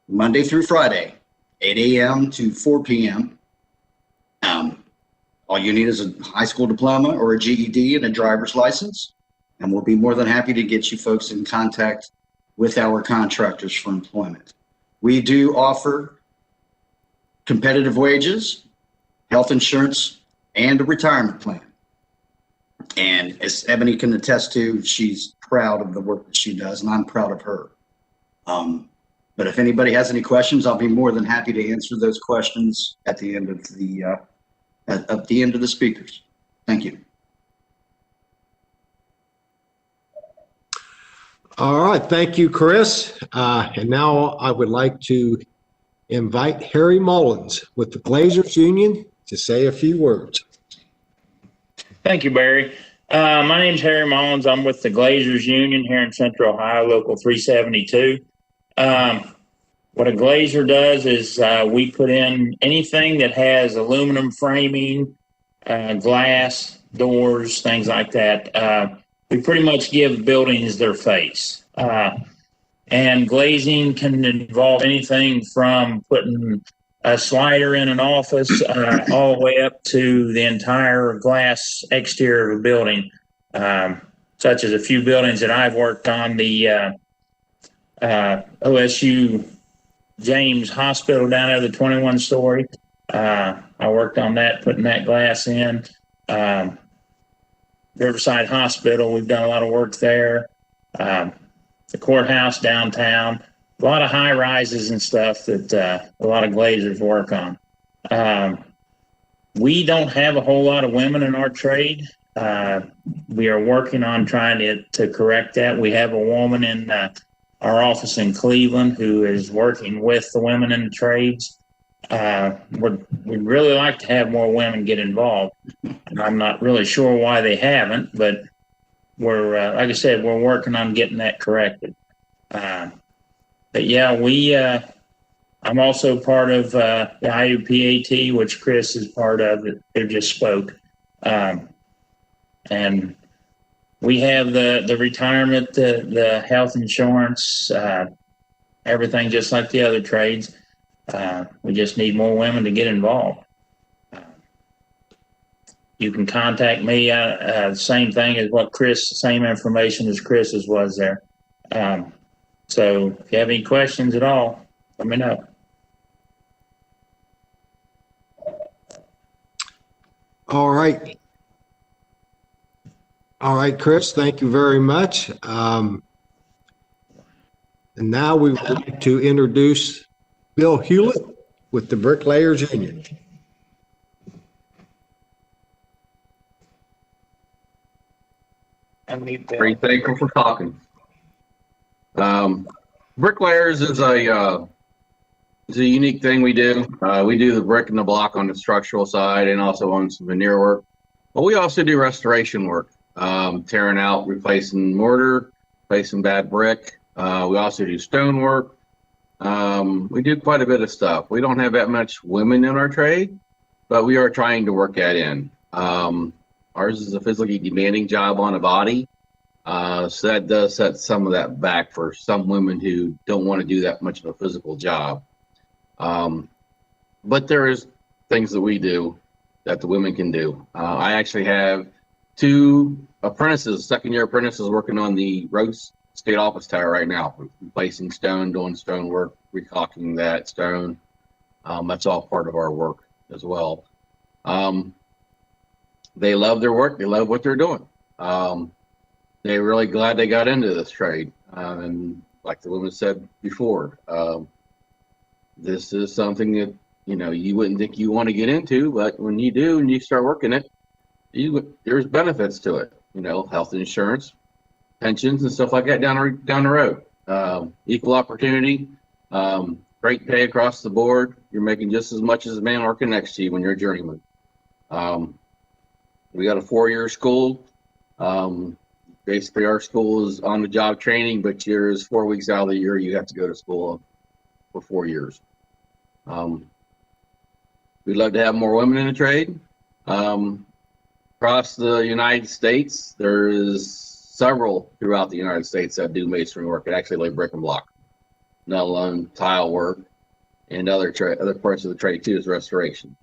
Monday through Friday, 8 a.m. to 4 p.m. All you need is a high school diploma or a GED and a driver's license, and we'll be more than happy to get you folks in contact with our contractors for employment. We do offer competitive wages, health insurance, and a retirement plan. And as Ebony can attest to, she's proud of the work that she does, and I'm proud of her. But if anybody has any questions, I'll be more than happy to answer those questions at the end of the speakers. Thank you. All right, thank you, Chris. And now I would like to invite Harry Mullins with the Glazers Union to say a few words. Thank you, Barry. My name's Harry Mullins. I'm with the Glazers Union here in Central Ohio, Local 372. What a glazer does is we put in anything that has aluminum framing, glass, doors, things like that. We pretty much give buildings their face. And glazing can involve anything from putting a slider in an office all the way up to the entire glass exterior of a building, such as a few buildings that I've worked on, the OSU James Hospital down there, the 21-story. I worked on that, putting that glass in. Riverside Hospital, we've done a lot of work there. The courthouse downtown, a lot of high rises and stuff that a lot of glazers work on. We don't have a whole lot of women in our trade. We are working on trying to correct that. We have a woman in our office in Cleveland who is working with the women in the trades. We'd really like to have more women get involved. And I'm not really sure why they haven't, but we're, like I said, we're working on getting that corrected. But yeah, I'm also part of the IUPAT, which Chris is part of, that who just spoke. And we have the retirement, the health insurance, everything just like the other trades. We just need more women to get involved. You can contact me, same thing as what same information as Chris's was there. So if you have any questions at all, let me know. All right. All right, Chris, thank you very much. And now we would like to introduce Bill Hewlett with the Bricklayers Union. Very thankful for talking. Bricklayers is a unique thing we do. We do the brick and the block on the structural side and also on some veneer work. But we also do restoration work, tearing out, replacing mortar, replacing bad brick. We also do stone work. We do quite a bit of stuff. We don't have that much women in our trade, but we are trying to work that in. Ours is a physically demanding job on a body. So that does set some of that back for some women who don't want to do that much of a physical job. But there is things that we do that the women can do. I actually have 2 apprentices, second-year apprentices working on the Rhodes State Office Tower right now, replacing stone, doing stone work, recaulking that stone. That's all part of our work as well. They love their work. They love what they're doing. They're really glad they got into this trade. And like the woman said before, this is something that, you know, you wouldn't think you want to get into, but when you do and you start working it, there's benefits to it. You know, health insurance, pensions, and stuff like that down the road. Equal opportunity, great pay across the board. You're making just as much as the man working next to you when you're a journeyman. We got a 4-year school. Basically, our school is on-the-job training, but yours 4 weeks out of the year you have to go to school for 4 years. We'd love to have more women in the trade. Across the United States, there is several throughout the United States that do masonry work. It actually lay brick and block, let alone tile work, and other parts of the trade too is restoration.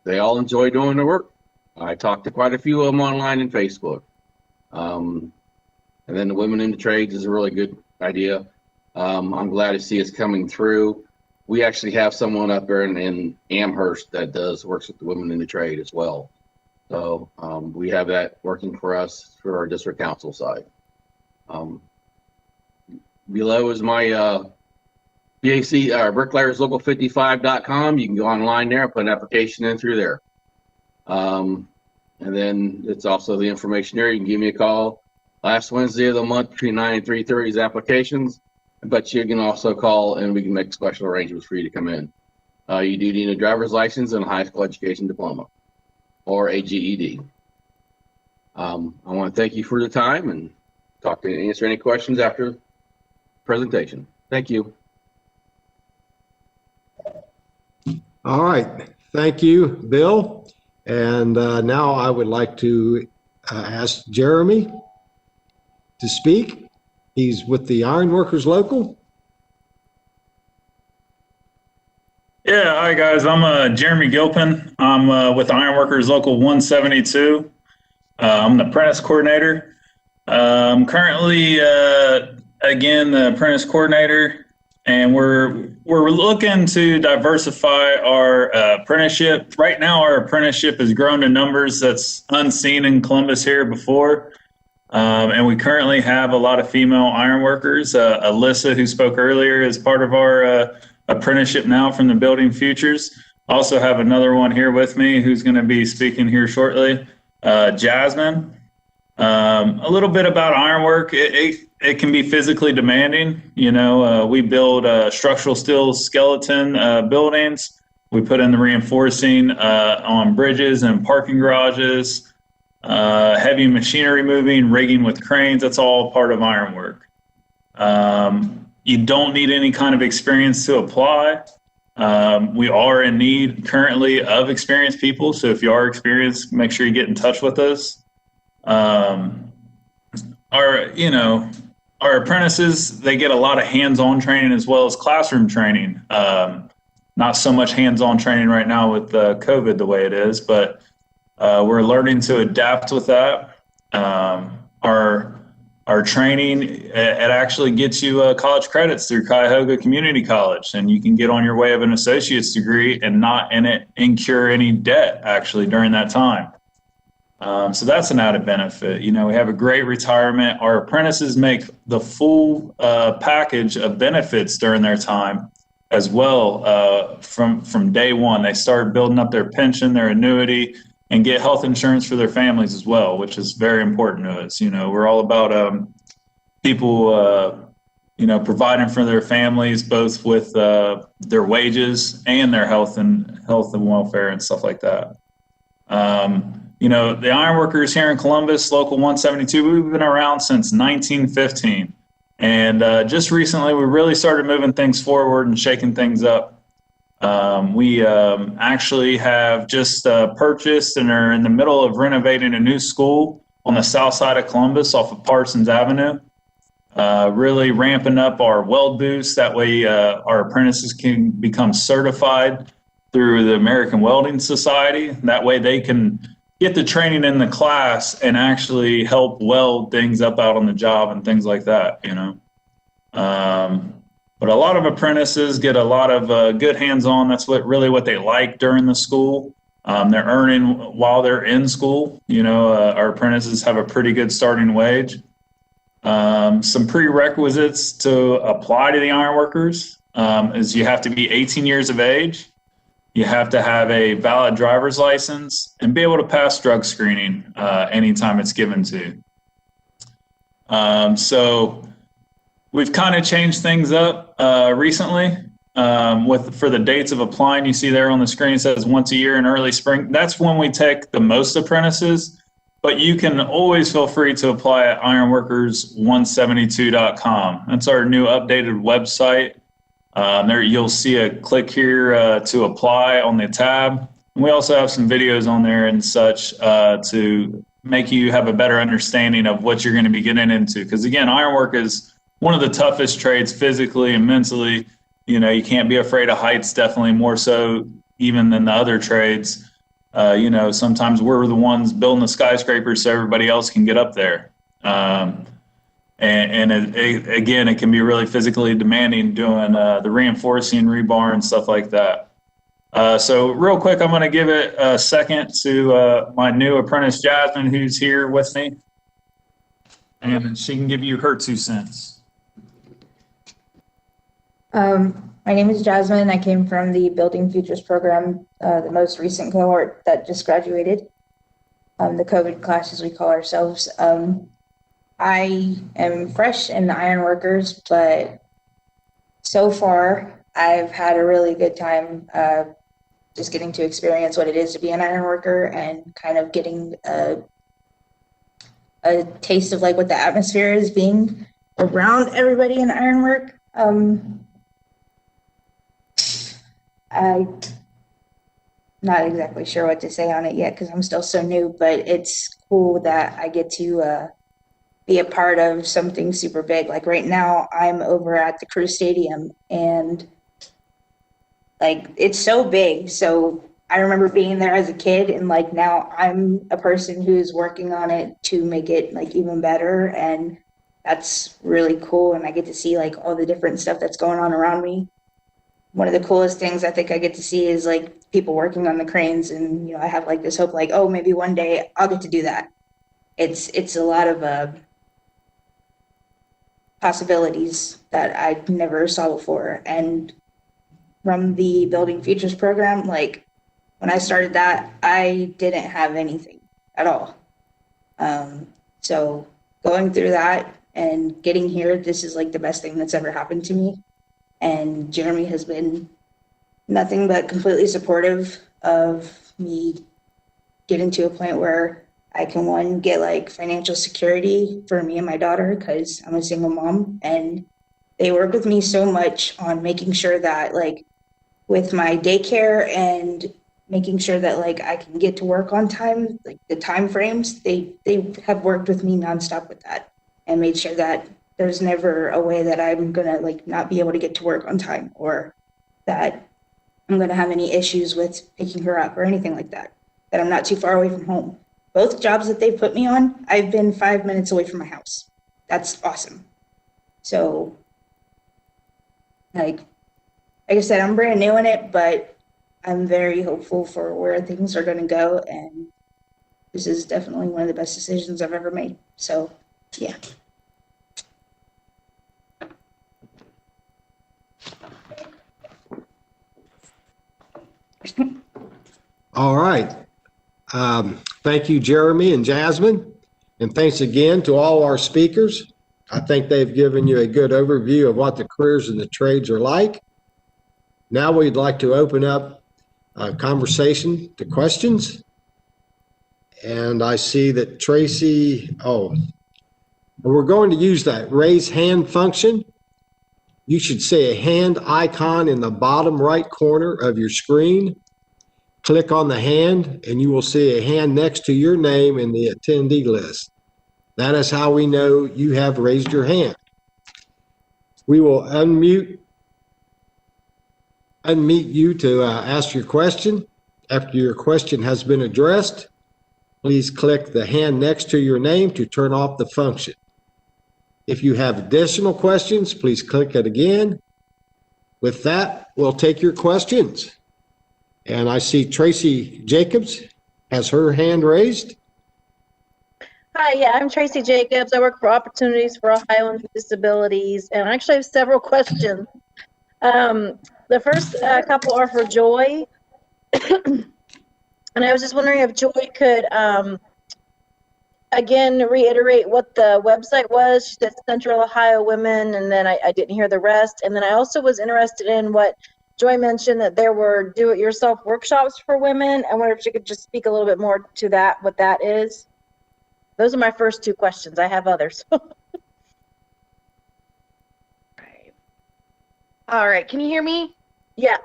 They all enjoy doing the work. I talked to quite a few of them online and Facebook. And then the women in the trades is a really good idea. I'm glad to see it's coming through. We actually have someone up there in Amherst that works with the women in the trade as well. So we have that working for us for our district council side. Below is my BAC Bricklayers Local 55.com. You can go online there and put an application in through there. And then it's also the information there. You can give me a call. Last Wednesday of the month between 9 and 3:30 is applications, but you can also call and we can make special arrangements for you to come in. You do need a driver's license and a high school education diploma or a GED. I want to thank you for the time and answer any questions after the presentation. Thank you. All right. Thank you, Bill. And now I would like to ask Jeremy to speak. He's with the Ironworkers Local. Yeah, hi guys. I'm Jeremy Gilpin. I'm with Ironworkers Local 172. I'm the Apprentice Coordinator. I'm currently, again, the Apprentice Coordinator, and we're looking to diversify our apprenticeship. Right now, our apprenticeship has grown to numbers that's unseen in Columbus here before. And we currently have a lot of female ironworkers. Alyssa, who spoke earlier, is part of our apprenticeship now from the Building Futures. Also have another one here with me who's going to be speaking here shortly, Jasmine. A little bit about ironwork. It can be physically demanding. You know, we build structural steel skeleton buildings. We put in the reinforcing on bridges and parking garages, heavy machinery moving, rigging with cranes. That's all part of ironwork. You don't need any kind of experience to apply. We are in need currently of experienced people. So if you are experienced, make sure you get in touch with us. Our apprentices, they get a lot of hands-on training as well as classroom training. Not so much hands-on training right now with COVID the way it is, but we're learning to adapt with that. Our training, it actually gets you college credits through Cuyahoga Community College, and you can get on your way of an associate's degree and not incur any debt actually during that time. So that's an added benefit. You know, we have a great retirement. Our apprentices make the full package of benefits during their time as well. From day one, they start building up their pension, their annuity, and get health insurance for their families as well, which is very important to us. You know, we're all about people, providing for their families, both with their wages and their health and welfare and stuff like that. The Ironworkers here in Columbus, Local 172, we've been around since 1915. And just recently, we really started moving things forward and shaking things up. We actually have just purchased and are in the middle of renovating a new school on the south side of Columbus off of Parsons Avenue. Really ramping up our weld booths. That way our apprentices can become certified through the American Welding Society. That way they can get the training in the class and actually help weld things up out on the job and things like that, you know. But a lot of apprentices get a lot of good hands-on. That's what they like during the school. They're earning while they're in school. You know, our apprentices have a pretty good starting wage. Some prerequisites to apply to the Ironworkers is you have to be 18 years of age. You have to have a valid driver's license and be able to pass drug screening anytime it's given to. So we've kind of changed things up recently for the dates of applying. You see there on the screen, it says once a year in early spring. That's when we take the most apprentices, but you can always feel free to apply at ironworkers172.com. That's our new updated website. There you'll see a click here to apply on the tab. And we also have some videos on there and such to make you have a better understanding of what you're going to be getting into. Because again, ironwork is one of the toughest trades physically and mentally. You know, you can't be afraid of heights, definitely more so even than the other trades. You know, sometimes we're the ones building the skyscrapers so everybody else can get up there. Again, it can be really physically demanding doing the reinforcing, rebar, and stuff like that. So real quick, I'm going to give it a second to my new apprentice, Jasmine, who's here with me. And she can give you her 2 cents. My name is Jasmine. I came from the Building Futures program, the most recent cohort that just graduated, the COVID class as we call ourselves. I am fresh in the Ironworkers, but so far I've had a really good time just getting to experience what it is to be an ironworker and kind of getting a taste of like what the atmosphere is being around everybody in ironwork. I'm not exactly sure what to say on it yet because I'm still so new, but it's cool that I get to be a part of something super big. Like right now I'm over at the Crew Stadium and like it's so big. So I remember being there as a kid and like now I'm a person who's working on it to make it like even better, and that's really cool. And I get to see like all the different stuff that's going on around me. One of the coolest things I think I get to see is like people working on the cranes, and you know I have like this hope like, oh, maybe one day I'll get to do that. It's a lot of possibilities that I never saw before. And from the Building Futures program, like when I started that, I didn't have anything at all. So going through that and getting here, this is like the best thing that's ever happened to me. And Jeremy has been nothing but completely supportive of me getting to a point where I can, one, get like financial security for me and my daughter because I'm a single mom, and they work with me so much on making sure that like with my daycare and making sure that like I can get to work on time, like the time frames, they have worked with me nonstop with that and made sure that there's never a way that I'm gonna like not be able to get to work on time or that I'm gonna have any issues with picking her up or anything like that, that I'm not too far away from home. Both jobs that they put me on, I've been 5 minutes away from my house. That's awesome. So like I said, I'm brand new in it, but I'm very hopeful for where things are gonna go, and this is definitely one of the best decisions I've ever made. So yeah. All right. Thank you, Jeremy and Jasmine. And thanks again to all our speakers. I think they've given you a good overview of what the careers and the trades are like. Now we'd like to open up a conversation to questions. And I see that Tracy, we're going to use that raise hand function. You should see a hand icon in the bottom right corner of your screen. Click on the hand and you will see a hand next to your name in the attendee list. That is how we know you have raised your hand. We will unmute you to ask your question. After your question has been addressed, please click the hand next to your name to turn off the function. If you have additional questions, please click it again. With that, we'll take your questions. And I see Tracy Jacobs has her hand raised. Hi, yeah, I'm Tracy Jacobs. I work for Opportunities for Ohioans with Disabilities, and I actually have several questions. The first couple are for Joy. And I was just wondering if Joy could, again, reiterate what the website was. She said Central Ohio Women, and then I didn't hear the rest. And then I also was interested in what Joy mentioned, that there were do-it-yourself workshops for women. I wonder if she could just speak a little bit more to that, what that is. Those are my first two questions. I have others. All right. Can you hear me? Yeah.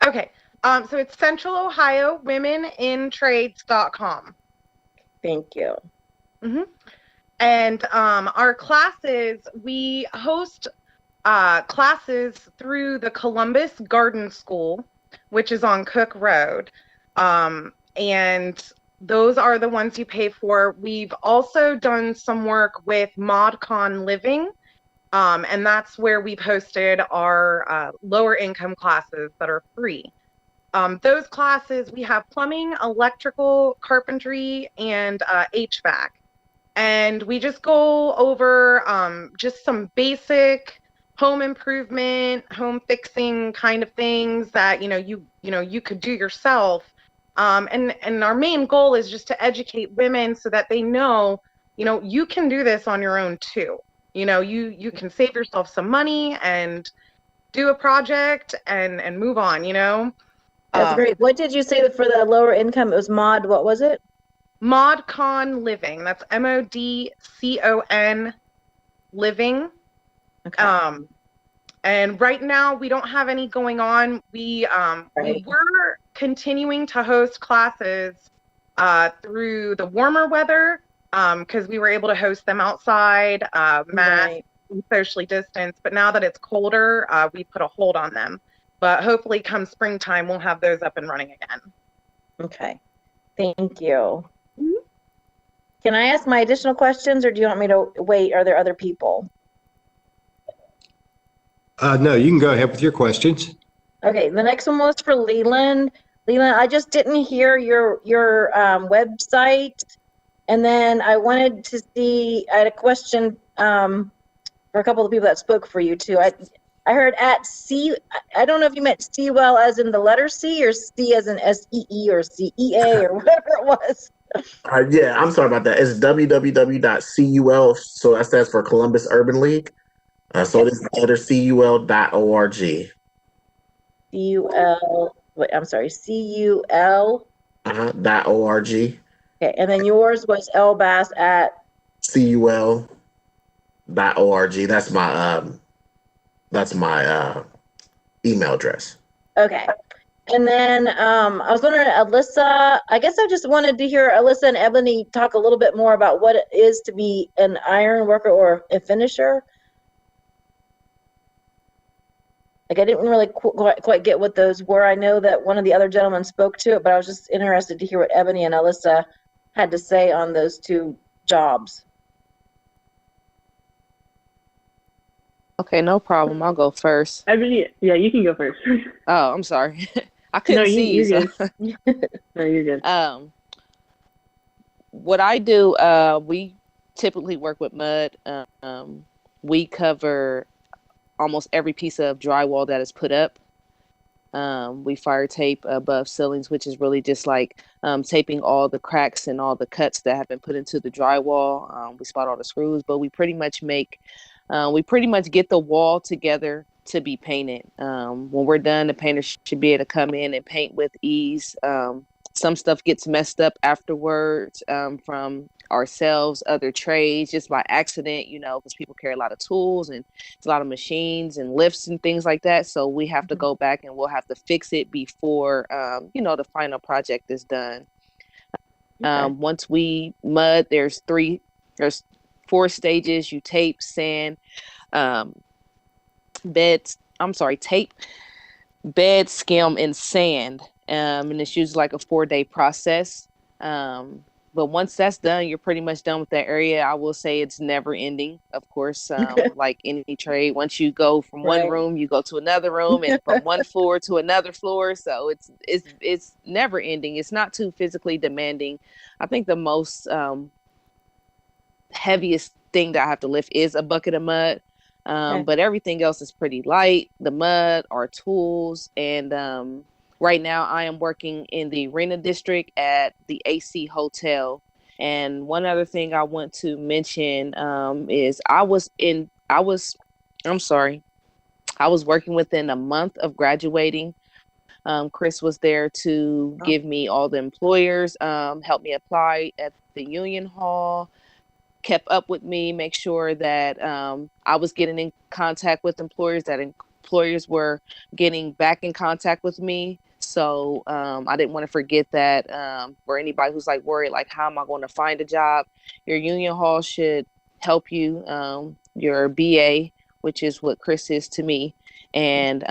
Okay. So it's Central Ohio WomenInTrades.com. Thank you. Mm-hmm. And our classes, we host classes through the Columbus Garden School, which is on Cook Road. And those are the ones you pay for. We've also done some work with ModCon Living, and that's where we've hosted our lower income classes that are free. Those classes, we have plumbing, electrical, carpentry, and HVAC. And we just go over just some basic home improvement, home fixing kind of things that you could do yourself. And our main goal is just to educate women so that they know, you can do this on your own too. You can save yourself some money and do a project and move on, That's great. What did you say for the lower income? It was what was it? ModCon Living. That's MODCON Living. Okay. And right now we don't have any going on. We were continuing to host classes through the warmer weather because we were able to host them outside, masked, socially distanced. But now that it's colder, we put a hold on them. But hopefully come springtime, we'll have those up and running again. Okay. Thank you. Can I ask my additional questions, or do you want me to wait? Are there other people? No, you can go ahead with your questions. Okay, the next one was for Leland. Leland, I just didn't hear your website, and then I wanted to see. I had a question for a couple of people that spoke for you too. I heard at C. I don't know if you meant C well as in the letter C, or C as in SEE or CEA or whatever it was. Yeah, I'm sorry about that. It's www.cul, so that stands for Columbus Urban League. So it is the letter CUL.org. CUL, wait, I'm sorry, CUL. .org. Okay, and then yours was lbass at CUL.org. That's my email address. Okay. And then I was wondering, Alyssa, I guess I just wanted to hear Alyssa and Ebony talk a little bit more about what it is to be an iron worker or a finisher. Like, I didn't really quite get what those were. I know that one of the other gentlemen spoke to it, but I was just interested to hear what Ebony and Alyssa had to say on those two jobs. Okay, no problem. I'll go first. Ebony, yeah, you can go first. Oh, I'm sorry. I couldn't see you. You're So. good. No, you're good. What I do, we typically work with mud. We cover almost every piece of drywall that is put up. We fire tape above ceilings, which is really just like taping all the cracks and all the cuts that have been put into the drywall. We spot all the screws, but we pretty much get the wall together to be painted. When we're done, the painter should be able to come in and paint with ease. Some stuff gets messed up afterwards from ourselves, other trades, just by accident, because people carry a lot of tools and it's a lot of machines and lifts and things like that. So we have to go back and we'll have to fix it before, the final project is done. Okay. Once we mud, there's 4 stages. You tape, sand, tape, bed, skim, and sand. And it's usually like a 4-day process. once that's done, you're pretty much done with that area. I will say it's never ending, of course, like any trade. Once you go from one room, you go to another room, and from one floor to another floor. So it's never ending. It's not too physically demanding. I think the most heaviest thing that I have to lift is a bucket of mud. But everything else is pretty light. The mud, our tools, and right now I am working in the Arena District at the AC Hotel. And one other thing I want to mention is I was working within a month of graduating. Chris was there to give me all the employers, help me apply at the union hall, kept up with me, make sure that I was getting in contact with employers, that employers were getting back in contact with me. So I didn't want to forget that for anybody who's like worried, like, how am I going to find a job? Your union hall should help you. Your BA, which is what Chris is to me. And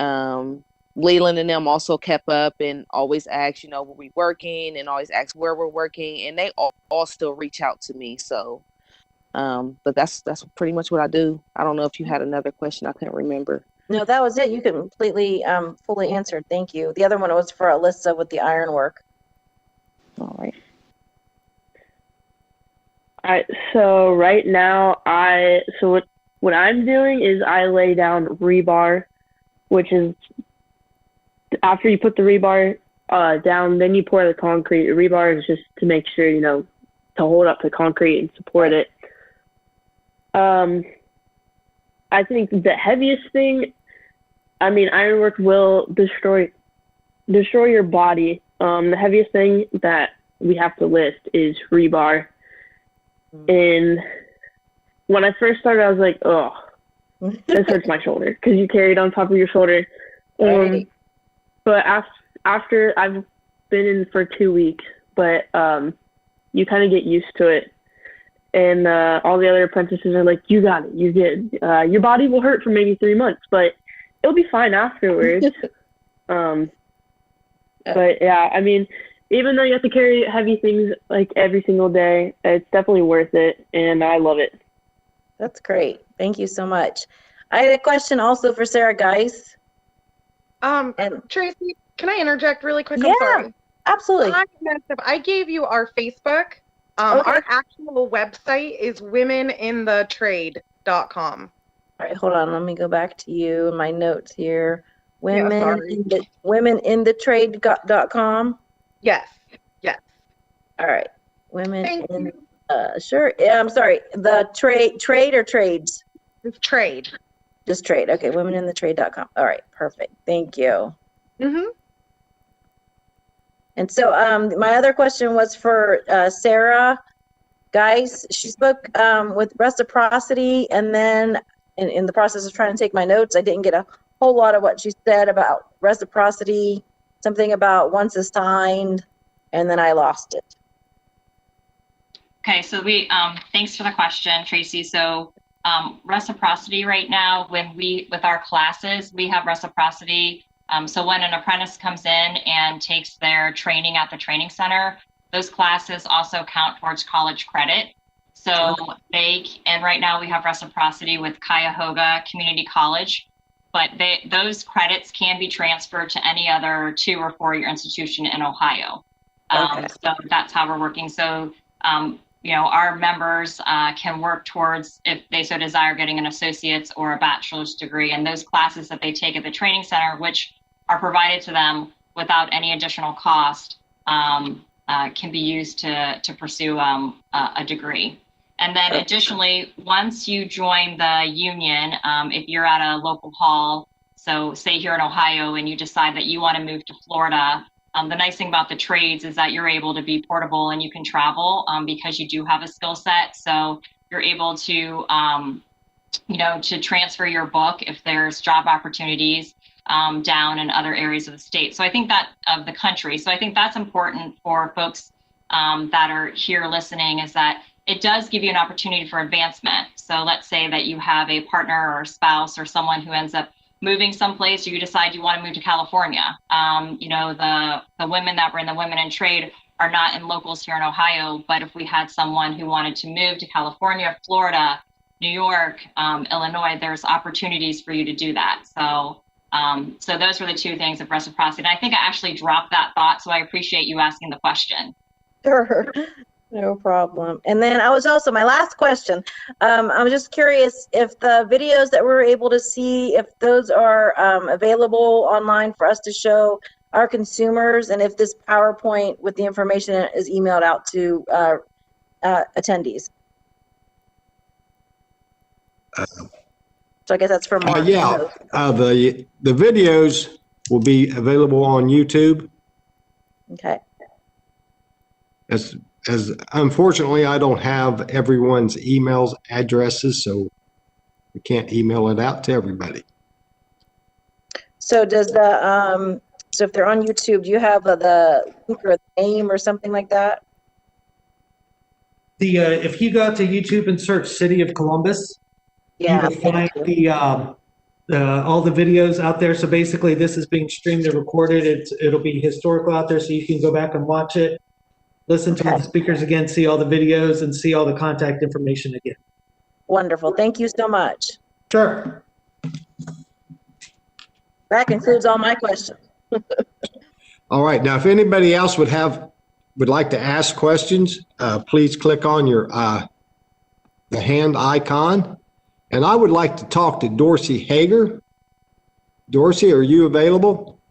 Leland and them also kept up and always asked, were we working, and always asked where we're working. And they all still reach out to me. So, but that's pretty much what I do. I don't know if you had another question. I couldn't remember. No, that was it. You completely, fully answered. Thank you. The other one was for Alyssa with the ironwork. All right. All right. So right now, what I'm doing is I lay down rebar, which is after you put the rebar down, then you pour the concrete. Rebar is just to make sure, to hold up the concrete and support it. I think the heaviest thing, ironwork will destroy your body. The heaviest thing that we have to lift is rebar. And when I first started, I was like, oh, this hurts my shoulder, because you carry it on top of your shoulder. But after I've been in for 2 weeks, but you kind of get used to it. And all the other apprentices are like, you got it, you're good. Your body will hurt for maybe 3 months, but it'll be fine afterwards. But yeah, even though you have to carry heavy things like every single day, it's definitely worth it, and I love it. That's great. Thank you so much. I had a question also for Sarah Geiss. Tracy, can I interject really quick? Yeah, I'm sorry. Absolutely. I gave you our Facebook. Our actual website is womeninthetrade.com. All right, hold on. Let me go back to you. My notes here. Womeninthetrade.com. Yes. All right. Sure. Yeah, I'm sorry. The trade or trades? Just trade. Just trade. Okay. Womeninthetrade.com. All right. Perfect. Thank you. Mm-hmm. And so my other question was for Sarah Geiss. She spoke with reciprocity, and then in the process of trying to take my notes, I didn't get a whole lot of what she said about reciprocity, something about once it's signed, and then I lost it. Okay, so thanks for the question, Tracy. So reciprocity right now, with our classes, we have reciprocity. So when an apprentice comes in and takes their training at the training center, those classes also count towards college credit. So and right now we have reciprocity with Cuyahoga Community College, but those credits can be transferred to any other 2 or 4-year institution in Ohio. So that's how we're working. So, our members can work towards, if they so desire, getting an associate's or a bachelor's degree. And those classes that they take at the training center, which are provided to them without any additional cost, can be used to pursue a degree. And then additionally, once you join the union, if you're at a local hall, so say here in Ohio, and you decide that you want to move to Florida, the nice thing about the trades is that you're able to be portable and you can travel because you do have a skill set. So you're able to, to transfer your book if there's job opportunities down in other areas of the state. So I think of the country. So I think that's important for folks that are here listening, is that it does give you an opportunity for advancement. So let's say that you have a partner or a spouse or someone who ends up moving someplace, or you decide you want to move to California. The women that were in the Women in Trade are not in locals here in Ohio, but if we had someone who wanted to move to California, Florida, New York, Illinois, there's opportunities for you to do that. So so those were the two things of reciprocity. And I think I actually dropped that thought, so I appreciate you asking the question. Sure, no problem. And then I was also, my last question, I'm just curious if the videos that we're able to see, if those are available online for us to show our consumers, and if this PowerPoint with the information is emailed out to attendees. So I guess that's for Mark. Yeah, the videos will be available on YouTube. Okay. As unfortunately, I don't have everyone's emails addresses, so we can't email it out to everybody. So does the so if they're on YouTube, do you have the link or the name or something like that? The if you go to YouTube and search City of Columbus, you will find all the videos out there. So basically, this is being streamed and recorded. It'll be historical out there, so you can go back and watch it, listen to the speakers again, see all the videos, and see all the contact information again. Wonderful. Thank you so much. Sure. That concludes all my questions. All right. Now, if anybody else would like to ask questions, please click on your the hand icon. And I would like to talk to Dorsey Hager. Dorsey, are you available?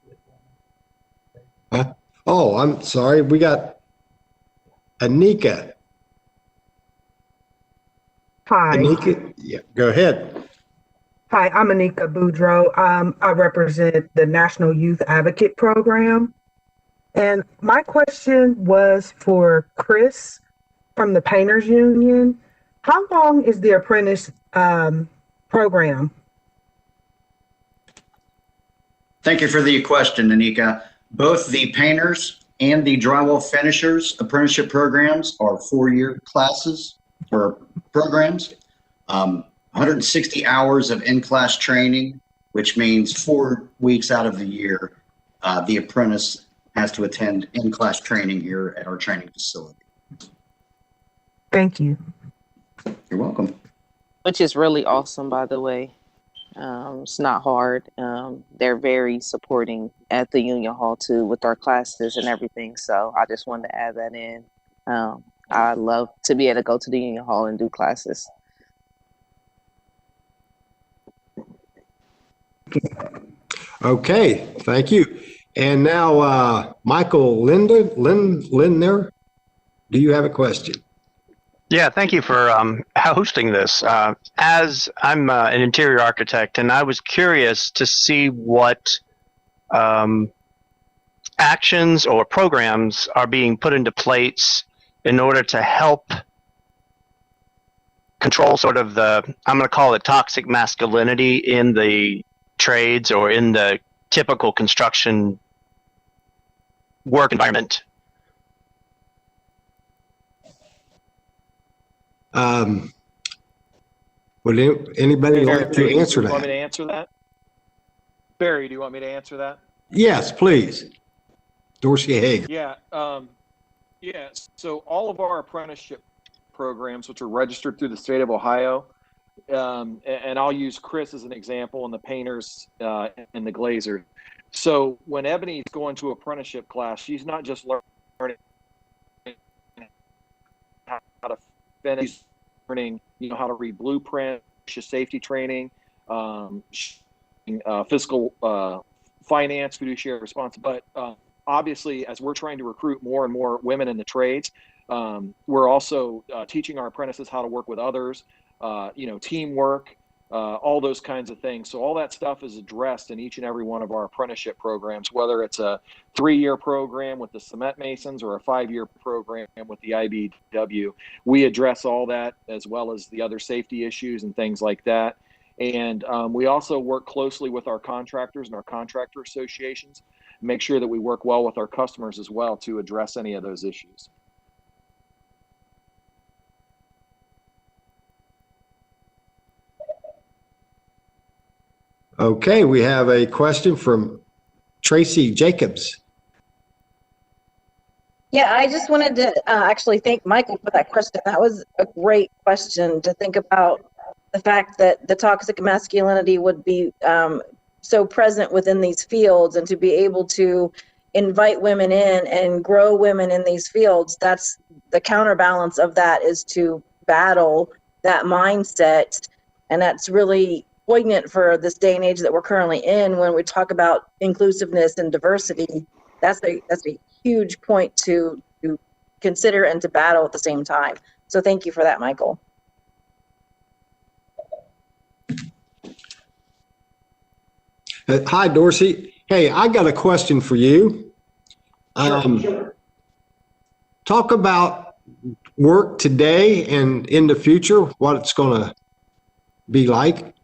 Huh? Oh, I'm sorry. We got Anika. Hi. Anika, yeah, go ahead. Hi, I'm Anika Boudreau. I represent the National Youth Advocate Program. And my question was for Chris from the Painters Union. How long is the Apprentice program? Thank you for the question, Anika. Both the painters and the drywall finishers apprenticeship programs are 4-year classes or programs. 160 hours of in-class training, which means 4 weeks out of the year, the apprentice has to attend in-class training here at our training facility. Thank you. You're welcome. Which is really awesome, by the way. It's not hard. They're very supporting at the Union Hall too with our classes and everything. So I just wanted to add that in. I love to be able to go to the Union Hall and do classes. Okay, thank you. And now, Michael Lindner, do you have a question? Yeah, thank you for hosting this. As I'm an interior architect, and I was curious to see what actions or programs are being put into place in order to help control sort of the, I'm going to call it toxic masculinity in the trades or in the typical construction work environment. Would anybody like to answer Do you want me that? to answer that? Barry, do you want me to answer that? Yes, please. Dorsey Hager. Yeah. So all of our apprenticeship programs, which are registered through the state of Ohio, and I'll use Chris as an example, and the painters and the glazers. So when Ebony's going to apprenticeship class, she's not just learning how to finish, learning, how to read blueprint, safety training, fiscal finance, fiduciary response. But obviously, as we're trying to recruit more and more women in the trades, we're also teaching our apprentices how to work with others, teamwork, all those kinds of things. So all that stuff is addressed in each and every one of our apprenticeship programs, whether it's a 3-year program with the cement masons or a 5-year program with the IBW. We address all that as well as the other safety issues and things like that. And we also work closely with our contractors and our contractor associations, make sure that we work well with our customers as well to address any of those issues. Okay, we have a question from Tracy Jacobs. Yeah, I just wanted to actually thank Michael for that question. That was a great question to think about, the fact that the toxic masculinity would be so present within these fields, and to be able to invite women in and grow women in these fields. That's the counterbalance of that, is to battle that mindset. And that's really poignant for this day and age that we're currently in when we talk about inclusiveness and diversity. That's a huge point to consider and to battle at the same time. So thank you for that, Michael. Hi, Dorsey. Hey, I got a question for you. Sure. Talk about work today and in the future, what it's going to be like.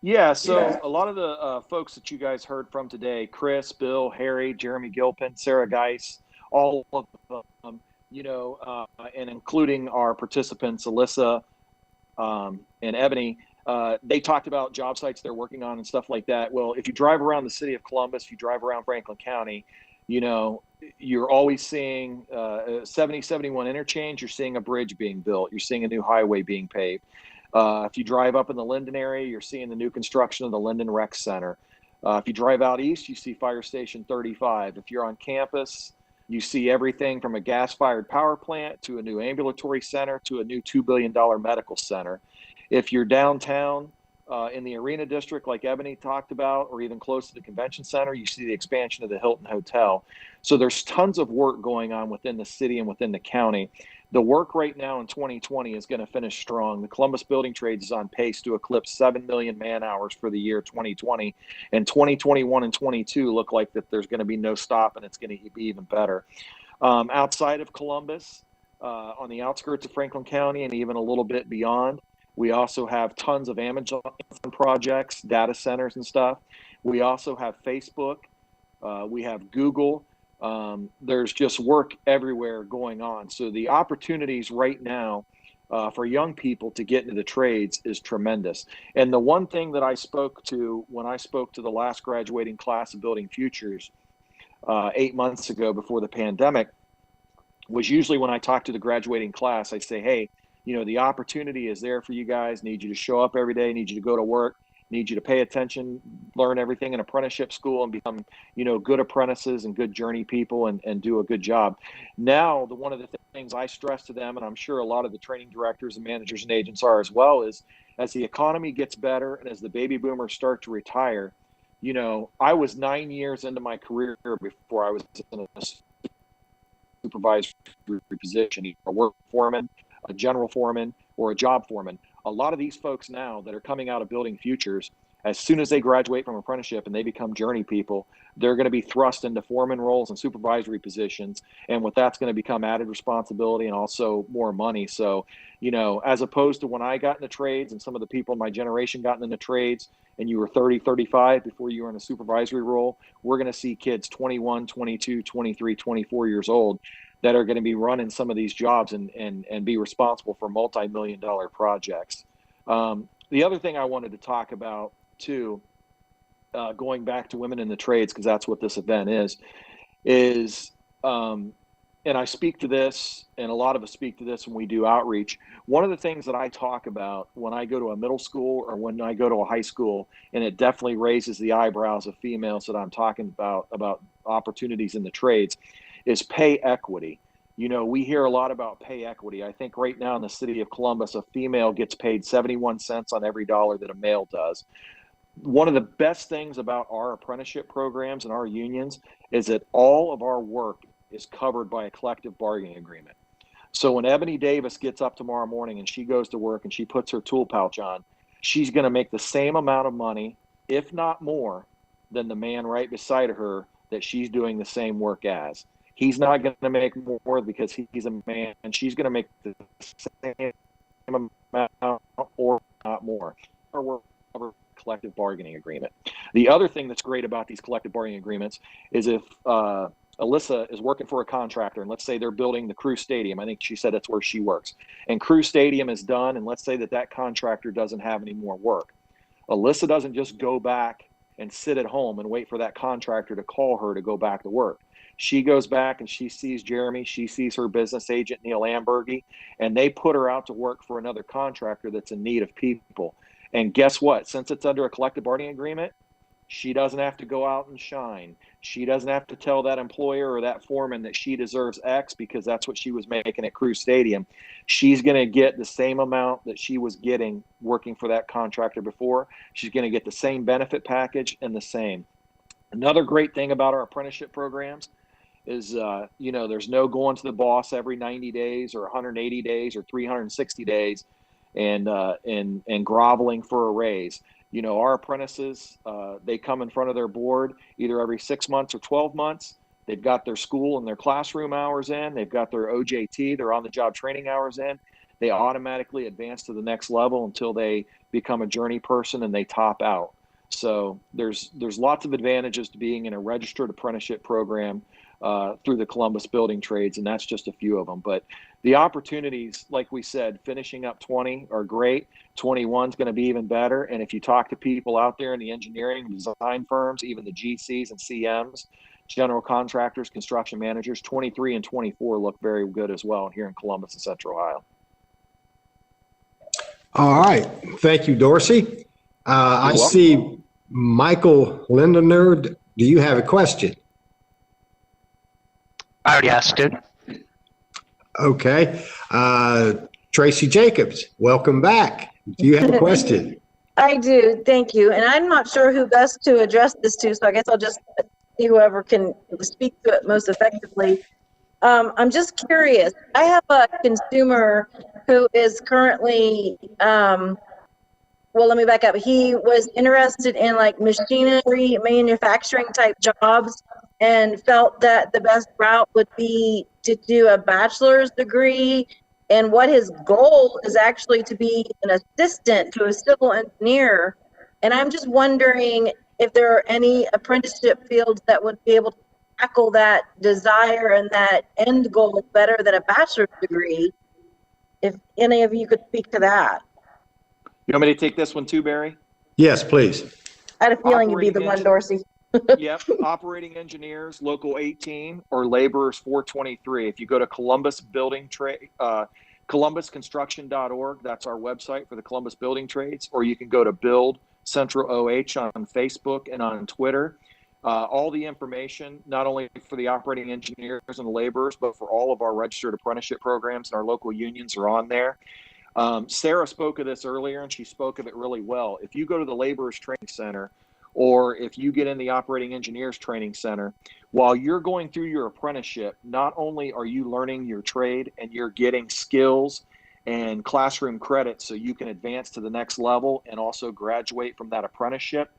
Yeah, so a lot of the folks that you guys heard from today, Chris, Bill, Harry, Jeremy Gilpin, Sarah Geiss, all of them, and including our participants, Alyssa and Ebony, they talked about job sites they're working on and stuff like that. Well, if you drive around the city of Columbus, if you drive around Franklin County, you're always seeing 70-71 interchange, you're seeing a bridge being built, you're seeing a new highway being paved. If you drive up in the Linden area, you're seeing the new construction of the Linden Rec Center. If you drive out east, you see Fire Station 35. If you're on campus, you see everything from a gas-fired power plant to a new ambulatory center to a new $2 billion medical center. If you're downtown in the Arena District, like Ebony talked about, or even close to the convention center, you see the expansion of the Hilton Hotel. So there's tons of work going on within the city and within the county. The work right now in 2020 is going to finish strong. The Columbus Building Trades is on pace to eclipse 7 million man hours for the year 2020. And 2021 and 22 look like that there's going to be no stop, and it's going to be even better. Outside of Columbus, on the outskirts of Franklin County and even a little bit beyond, we also have tons of Amazon projects, data centers and stuff. We also have Facebook. We have Google. There's just work everywhere going on. So the opportunities right now for young people to get into the trades is tremendous. And the one thing that I spoke to when I spoke to the last graduating class of Building Futures 8 months ago before the pandemic was usually when I talk to the graduating class, I say, hey, the opportunity is there for you guys. Need you to show up every day. Need you to go to work. Need you to pay attention, learn everything in apprenticeship school, and become, good apprentices and good journey people and do a good job. Now, one of the things I stress to them, and I'm sure a lot of the training directors and managers and agents are as well, is as the economy gets better and as the baby boomers start to retire, I was 9 years into my career before I was in a supervisory position, either a work foreman, a general foreman, or a job foreman. A lot of these folks now that are coming out of Building Futures, as soon as they graduate from apprenticeship and they become journey people, they're going to be thrust into foreman roles and supervisory positions. And with that's going to become added responsibility and also more money. So, as opposed to when I got into trades and some of the people in my generation got into trades and you were 30, 35 before you were in a supervisory role, we're going to see kids 21, 22, 23, 24 years old that are going to be running some of these jobs and be responsible for multi-million-dollar projects. The other thing I wanted to talk about too, going back to women in the trades, because that's what this event is, and I speak to this, and a lot of us speak to this when we do outreach. One of the things that I talk about when I go to a middle school or when I go to a high school, and it definitely raises the eyebrows of females that I'm talking about opportunities in the trades, is pay equity. We hear a lot about pay equity. I think right now in the city of Columbus, a female gets paid 71 cents on every dollar that a male does. One of the best things about our apprenticeship programs and our unions is that all of our work is covered by a collective bargaining agreement. So when Ebony Davis gets up tomorrow morning and she goes to work and she puts her tool pouch on, she's going to make the same amount of money, if not more, than the man right beside her that she's doing the same work as. He's not going to make more because he's a man, and she's going to make the same amount or not more. Or we're collective bargaining agreement. The other thing that's great about these collective bargaining agreements is if Alyssa is working for a contractor, and let's say they're building the Crew Stadium. I think she said that's where she works. And Crew Stadium is done, and let's say that contractor doesn't have any more work. Alyssa doesn't just go back and sit at home and wait for that contractor to call her to go back to work. She goes back and she sees Jeremy, she sees her business agent, Neil Ambergy, and they put her out to work for another contractor that's in need of people. And guess what? Since it's under a collective bargaining agreement, she doesn't have to go out and shine. She doesn't have to tell that employer or that foreman that she deserves X because that's what she was making at Crew Stadium. She's going to get the same amount that she was getting working for that contractor before. She's going to get the same benefit package and the same. Another great thing about our apprenticeship programs is, there's no going to the boss every 90 days or 180 days or 360 days and groveling for a raise. Our apprentices, they come in front of their board either every 6 months or 12 months. They've got their school and their classroom hours in. They've got their OJT, their on-the-job training hours in. They automatically advance to the next level until they become a journey person and they top out. So there's lots of advantages to being in a registered apprenticeship program through the Columbus Building Trades, and that's just a few of them. But the opportunities, like we said, finishing up 20 are great. 21 is going to be even better. And if you talk to people out there in the engineering, design firms, even the GCs and CMs, general contractors, construction managers, 23 and 24 look very good as well here in Columbus and Central Ohio. All right. Thank you, Dorsey. I see Michael Lindener. Do you have a question? I already asked it. Okay. Tracy Jacobs, welcome back. Do you have a question? I do, thank you. And I'm not sure who best to address this to, so I guess I'll just see whoever can speak to it most effectively. I'm just curious. I have a consumer who is currently, let me back up. He was interested in like machinery, manufacturing type jobs, and felt that the best route would be to do a bachelor's degree. And what his goal is actually to be an assistant to a civil engineer. And I'm just wondering if there are any apprenticeship fields that would be able to tackle that desire and that end goal better than a bachelor's degree. If any of you could speak to that. You want me to take this one too, Barry? Yes, please. I had a feeling you'd be the one, Dorsey. Yep, operating engineers, local 18, or laborers 423. If you go to Columbus Building Trade, columbusconstruction.org, that's our website for the Columbus Building Trades, or you can go to Build Central OH on Facebook and on Twitter. All the information, not only for the operating engineers and the laborers, but for all of our registered apprenticeship programs and our local unions are on there. Sarah spoke of this earlier, and she spoke of it really well. If you go to the Laborers Training Center, or if you get in the Operating Engineers Training Center, while you're going through your apprenticeship, not only are you learning your trade and you're getting skills and classroom credits so you can advance to the next level and also graduate from that apprenticeship,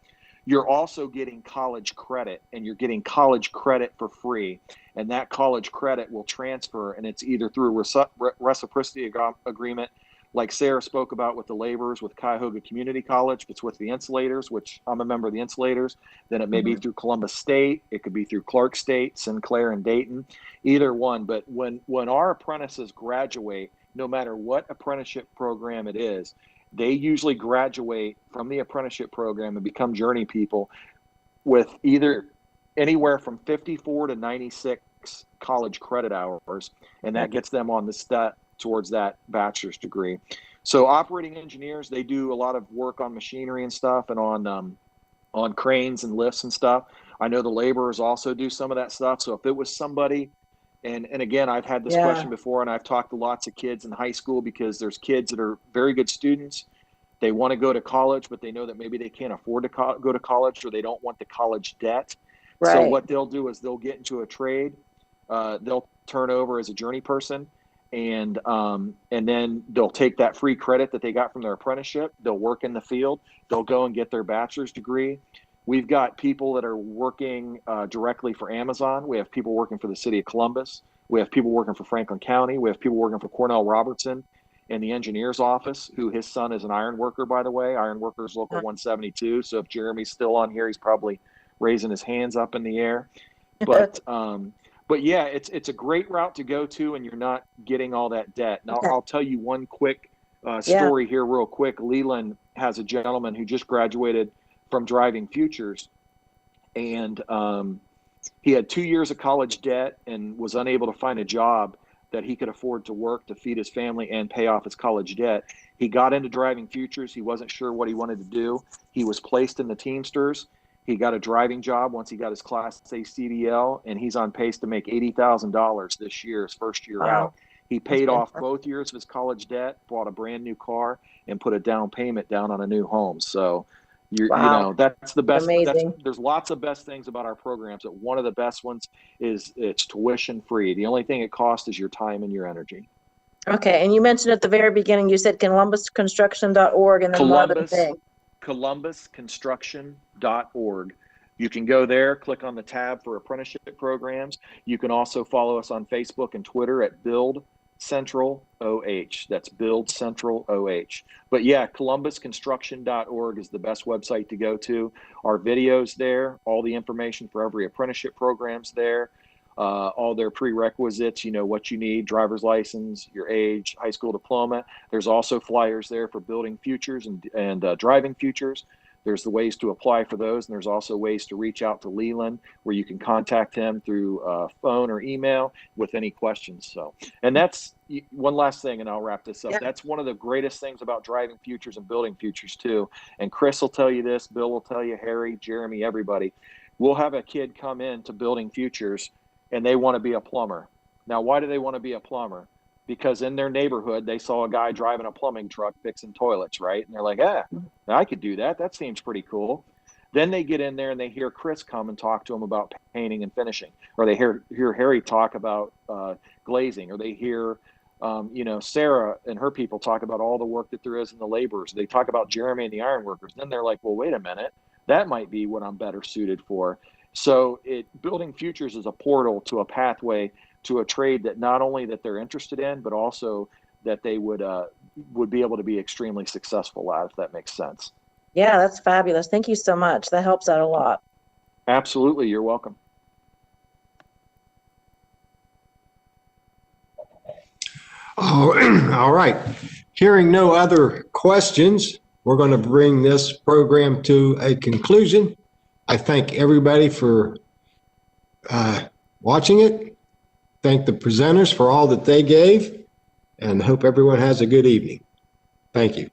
you're also getting college credit, and you're getting college credit for free. And that college credit will transfer, and it's either through a reciprocity agreement, like Sarah spoke about with the laborers with Cuyahoga Community College. If it's with the Insulators, which I'm a member of the Insulators, then it may be through Columbus State. It could be through Clark State, Sinclair, and Dayton, either one. But when our apprentices graduate, no matter what apprenticeship program it is, they usually graduate from the apprenticeship program and become journey people with either anywhere from 54 to 96 college credit hours, and that gets them on the step towards that bachelor's degree. So operating engineers, they do a lot of work on machinery and stuff, and on cranes and lifts and stuff. I know the laborers also do some of that stuff. So if it was somebody, and again, I've had this question before, and I've talked to lots of kids in high school, because there's kids that are very good students. They want to go to college, but they know that maybe they can't afford to go to college, or they don't want the college debt. Right. So what they'll do is they'll get into a trade. They'll turn over as a journey person. And then they'll take that free credit that they got from their apprenticeship. They'll work in the field. They'll go and get their bachelor's degree. We've got people that are working directly for Amazon. We have people working for the city of Columbus. We have people working for Franklin County. We have people working for Cornell Robertson in the engineer's office, who his son is an iron worker, by the way. Ironworkers Local 172. So if Jeremy's still on here, he's probably raising his hands up in the air. But yeah, it's a great route to go to, and you're not getting all that debt. And I'll tell you one quick story here real quick. Leland has a gentleman who just graduated from Driving Futures, and He had 2 years of college debt and was unable to find a job that he could afford to work to feed his family and pay off his college debt. He got into driving futures. He wasn't sure what he wanted to do. He was placed in the Teamsters. He got a driving job once he got his Class A CDL, and he's on pace to make $80,000 this year, his first year out. He paid off both years of his college debt, bought a brand new car, and put a down payment down on a new home. So, you know, that's the best. There's lots of best things about our programs, but one of the best ones is it's tuition free. The only thing it costs is your time and your energy. Okay, and you mentioned at the very beginning, you said columbusconstruction.org and then what other thing? columbusconstruction.org. You can go there, click on the tab for apprenticeship programs. You can also follow us on Facebook and Twitter at Build Central OH. That's Build Central OH. But yeah, columbusconstruction.org is the best website to go to. Our videos there, all the information for every apprenticeship program's there. All their prerequisites, you know, what you need, driver's license, your age, high school diploma. There's also flyers there for building futures and driving futures. There's the ways to apply for those, and there's also ways to reach out to Leland, where you can contact him through phone or email with any questions. So, and that's one last thing, and I'll wrap this up. Yeah. That's one of the greatest things about driving futures and building futures too. And Chris will tell you this, Bill will tell you, Harry, Jeremy, everybody. We'll have a kid come in to building futures, and they want to be a plumber. Now, why do they want to be a plumber? Because in their neighborhood, they saw a guy driving a plumbing truck fixing toilets, right? And they're like, I could do that. That seems pretty cool. Then they get in there and they hear Chris come and talk to them about painting and finishing, or they hear Harry talk about glazing, or they hear, Sarah and her people talk about all the work that there is in the laborers. They talk about Jeremy and the ironworkers. Then they're like, well, wait a minute, that might be what I'm better suited for. So building futures is a portal to a pathway to a trade that not only that they're interested in, but also that they would be able to be extremely successful at, if that makes sense. Yeah, that's fabulous. Thank you so much. That helps out a lot. Absolutely. You're welcome. Oh, all right. Hearing no other questions, we're going to bring this program to a conclusion. I thank everybody for watching it. Thank the presenters for all that they gave, and hope everyone has a good evening. Thank you.